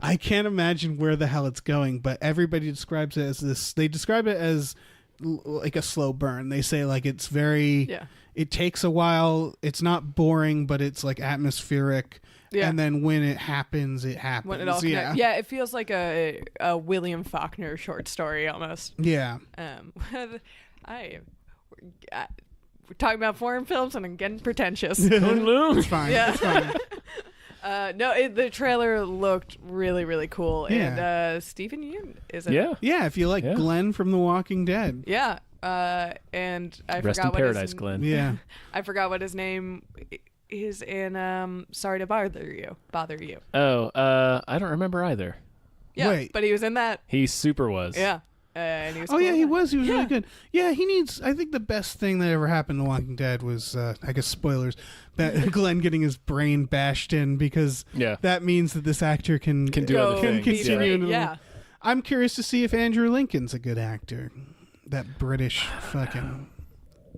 I can't imagine where the hell it's going, but everybody describes it as this. They describe it as like a slow burn. They say like it's very.
Yeah.
It takes a while. It's not boring, but it's like atmospheric.
Yeah.
And then when it happens, it happens.
When it all it feels like a William Faulkner short story almost.
Yeah.
We're talking about foreign films and I'm getting pretentious.
It's fine.
Yeah.
It's fine.
The trailer looked really, really cool.
Yeah.
And Stephen Yeun is it?
Yeah.
Yeah, if you like Glenn from The Walking Dead.
Yeah. And I
Rest
forgot
in paradise, Glenn.
Yeah.
I forgot what his name is in Sorry to Bother You.
Oh, I don't remember either.
Yeah.
Wait.
But he was in that.
He super was.
Yeah. And he was
Oh
cool
yeah,
in
he
that.
was. He was
Yeah.
really good. Yeah, he needs. I think the best thing that ever happened to Walking Dead was, I guess, spoilers. That Glenn getting his brain bashed in because that means that this actor can
do other things.
continue. into the-
Yeah.
I'm curious to see if Andrew Lincoln's a good actor. That British fucking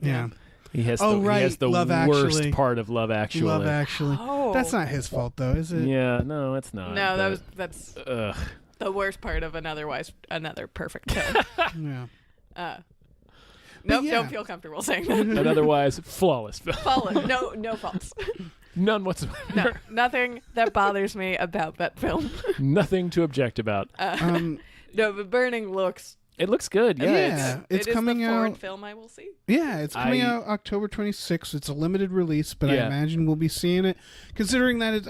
yeah.
He has
Oh,
he has
right.
the
Love
worst
Actually.
part of Love Actually.
Love Actually.
Oh.
That's not his fault though, is it?
Yeah, no, it's not.
No,
but-
that's
Ugh.
the worst part of another perfect film.
Yeah.
Nope,
yeah.
don't feel comfortable saying that.
An otherwise flawless film.
No faults.
None whatsoever.
No, nothing that bothers me about that film.
Nothing to object about.
No, but Burning looks.
It looks good. Yeah.
It's
it
coming
is the foreign
out.
film I will see.
Yeah, it's coming out October 26th. It's a limited release, but I
Yeah.
imagine we'll be seeing it. Considering that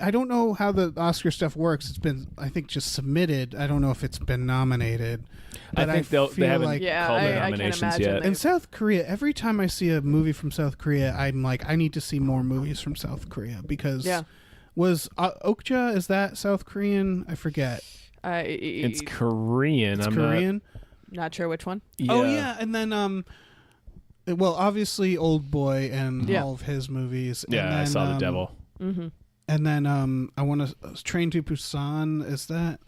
I don't know how the Oscar stuff works. It's been, I think, just submitted. I don't know if it's been nominated. But
I think they
feel
haven't
like
called
I
the
can't
nominations
imagine
yet.
they-
in South Korea, every time I see a movie from South Korea, I'm like, I need to see more movies from South Korea because was Okja, is that South Korean? I forget.
It's Korean.
It's
I'm
Korean.
Not sure which one.
Not,
Oh yeah, and then well, obviously Old Boy and
Yeah.
all of his movies.
Yeah,
and then,
I saw The Devil.
Mm-hmm.
And then I want to Train to Busan. Is that?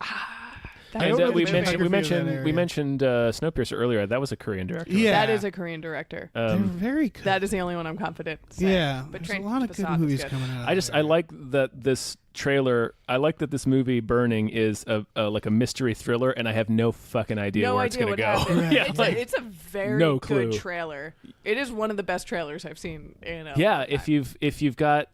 I
And
don't know
we
the
mentioned
geography of that area.
Snowpiercer earlier. That was a Korean director.
Yeah,
That is a Korean director.
they're very good.
That is the only one I'm confident saying.
yeah.
But
There's
Train
a lot
to
of good
Busan is
movies
good.
coming out.
I like that this trailer. I like that this movie Burning is like a mystery thriller, and I have no fucking idea
No
where it's
idea
gonna
what
go.
happened.
yeah,
it's,
like,
it's a very
no
good
clue.
trailer. It is one of the best trailers I've seen in a
yeah.
long
If
time.
you've got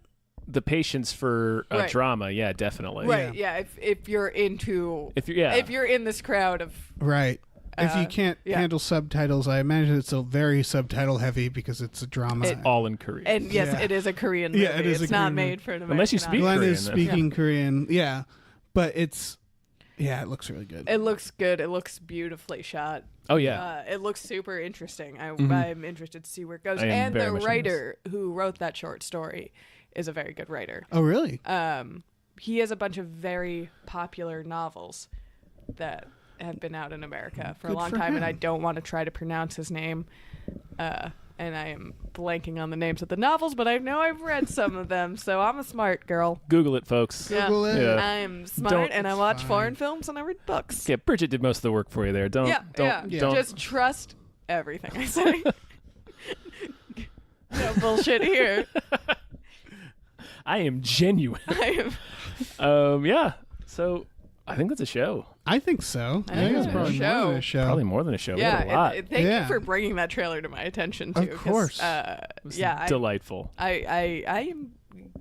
the patience for
Right.
drama, yeah, definitely.
Right, yeah. If you're into
If
you're in this crowd of
right. If you can't
yeah.
handle subtitles, I imagine it's a very subtitle heavy because it's a drama.
all in Korean.
and yes,
Yeah.
it is a Korean movie.
Yeah, it is a
it's not
Korean movie.
made for an American
Unless you speak
Glenn
Korean,
is
though.
speaking Korean. Yeah, but it's it looks really good.
It looks good. It looks beautifully shot.
Oh yeah.
It looks super interesting.
Mm-hmm.
I'm interested to see where it goes.
I am
And
very
the
much
writer who wrote that short story is a very good writer.
Oh really?
he has a bunch of very popular novels that have been out in America for a
Good
long
for
time, and I
him.
don't want to try to pronounce his name. And I am blanking on the names of the novels, but I know I've read some of them, so I'm a smart girl.
Google it, folks.
Google it.
Yeah.
I'm smart,
Don't-
and I
It's
watch
fine.
foreign films, and I read books.
Yeah, Bridget did most of the work for you there. Don't
Yeah. Just trust everything I say. No bullshit here.
I am genuine.
I am.
Yeah. So I think that's a show.
I think so.
I
I
think
think it's
it's a
probably more
show.
than a show.
Probably more than a show.
Yeah,
We had a lot.
thank
Yeah.
you for bringing that trailer to my attention too.
Of
'cause,
course.
It was
yeah,
delightful.
I am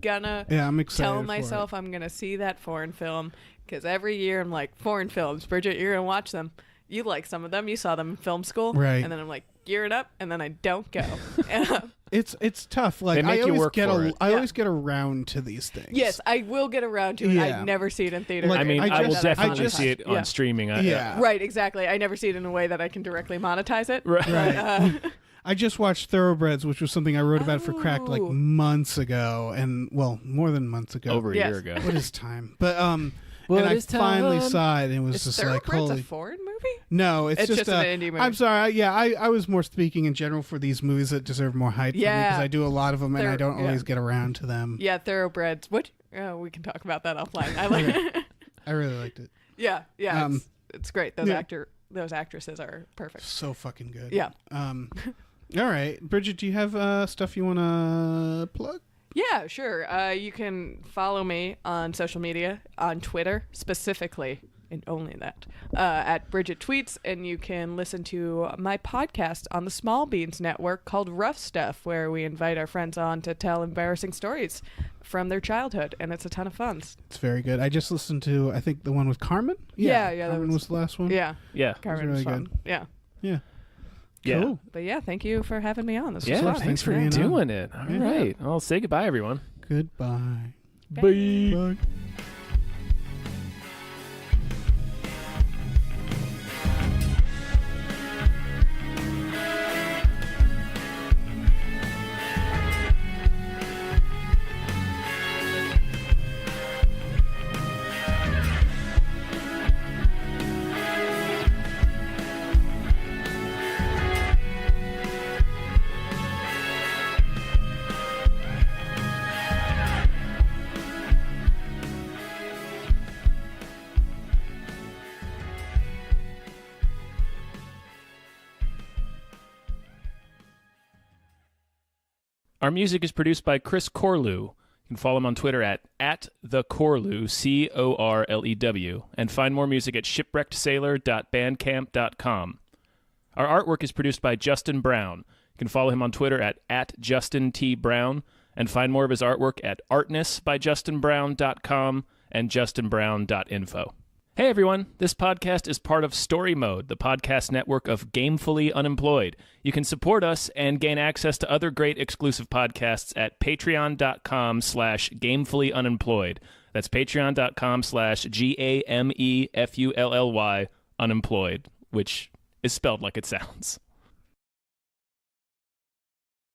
gonna
Yeah, I'm excited.
tell
for
myself
it.
I'm gonna see that foreign film because every year I'm like, foreign films, Bridget, you're gonna watch them. You like some of them, you saw them in film school,
Right.
And then I'm like, gearing up, and then I don't go.
It's tough. Like
They make
I
you
always
work
get
for it.
I
Yeah.
always get around to these things.
Yes, I will get around to it.
Yeah.
I never see it in theater.
Like,
I mean,
I
I, will
just-
definitely
I just-
see it on
Yeah.
streaming.
Yeah.
Right, exactly. I never see it in a way that I can directly monetize it.
Right.
Right. I just watched Thoroughbreds, which was something I wrote about for Cracked like
Oh.
months ago, and well, more than months ago.
Over a
Yes.
year ago.
What is time? But
What
and I
is
finally
time?
saw it, and it was
Is
just like
Thoroughbreds
holy.
a foreign movie?
No, it's
It's just an indie movie.
I'm sorry. I was more speaking in general for these movies that deserve more hype for me
Yeah.
because I do a lot of them and I don't
Yeah.
always get around to them.
Yeah, Thoroughbreds. What? We can talk about that offline. I like.
I really liked it.
Yeah, it's great. Those
yeah.
those actresses are perfect.
So fucking good.
Yeah.
All right, Bridget, do you have stuff you want to plug?
Yeah, sure. You can follow me on social media, on Twitter specifically, and only that, at Bridgett Tweets. And you can listen to my podcast on the Small Beans Network called Rough Stuff, where we invite our friends on to tell embarrassing stories from their childhood. And it's a ton of fun.
It's very good. I just listened to, I think, the one with Carmen.
Yeah, that
Carmen was the last one.
Yeah,
Yeah.
Carmen
really
was fun.
good.
Yeah.
Yeah.
Yeah.
Cool.
But yeah, thank you for having me on. This was
Yeah,
fun.
thanks for
being on.
doing it. All
Yeah.
right. Well, say goodbye, everyone.
Goodbye.
Bye.
Bye.
Our music is produced by Chris Corlew. You can follow him on Twitter at @thecorlew, Corlew, and find more music at shipwreckedsailor.bandcamp.com. Our artwork is produced by Justin Brown. You can follow him on Twitter at @JustinTBrown, and find more of his artwork at artnessbyjustinbrown.com and justinbrown.info. Hey everyone, this podcast is part of Story Mode, the podcast network of Gamefully Unemployed. You can support us and gain access to other great exclusive podcasts at patreon.com/gamefullyunemployed. That's patreon.com/GAMEFULLY unemployed, which is spelled like it sounds.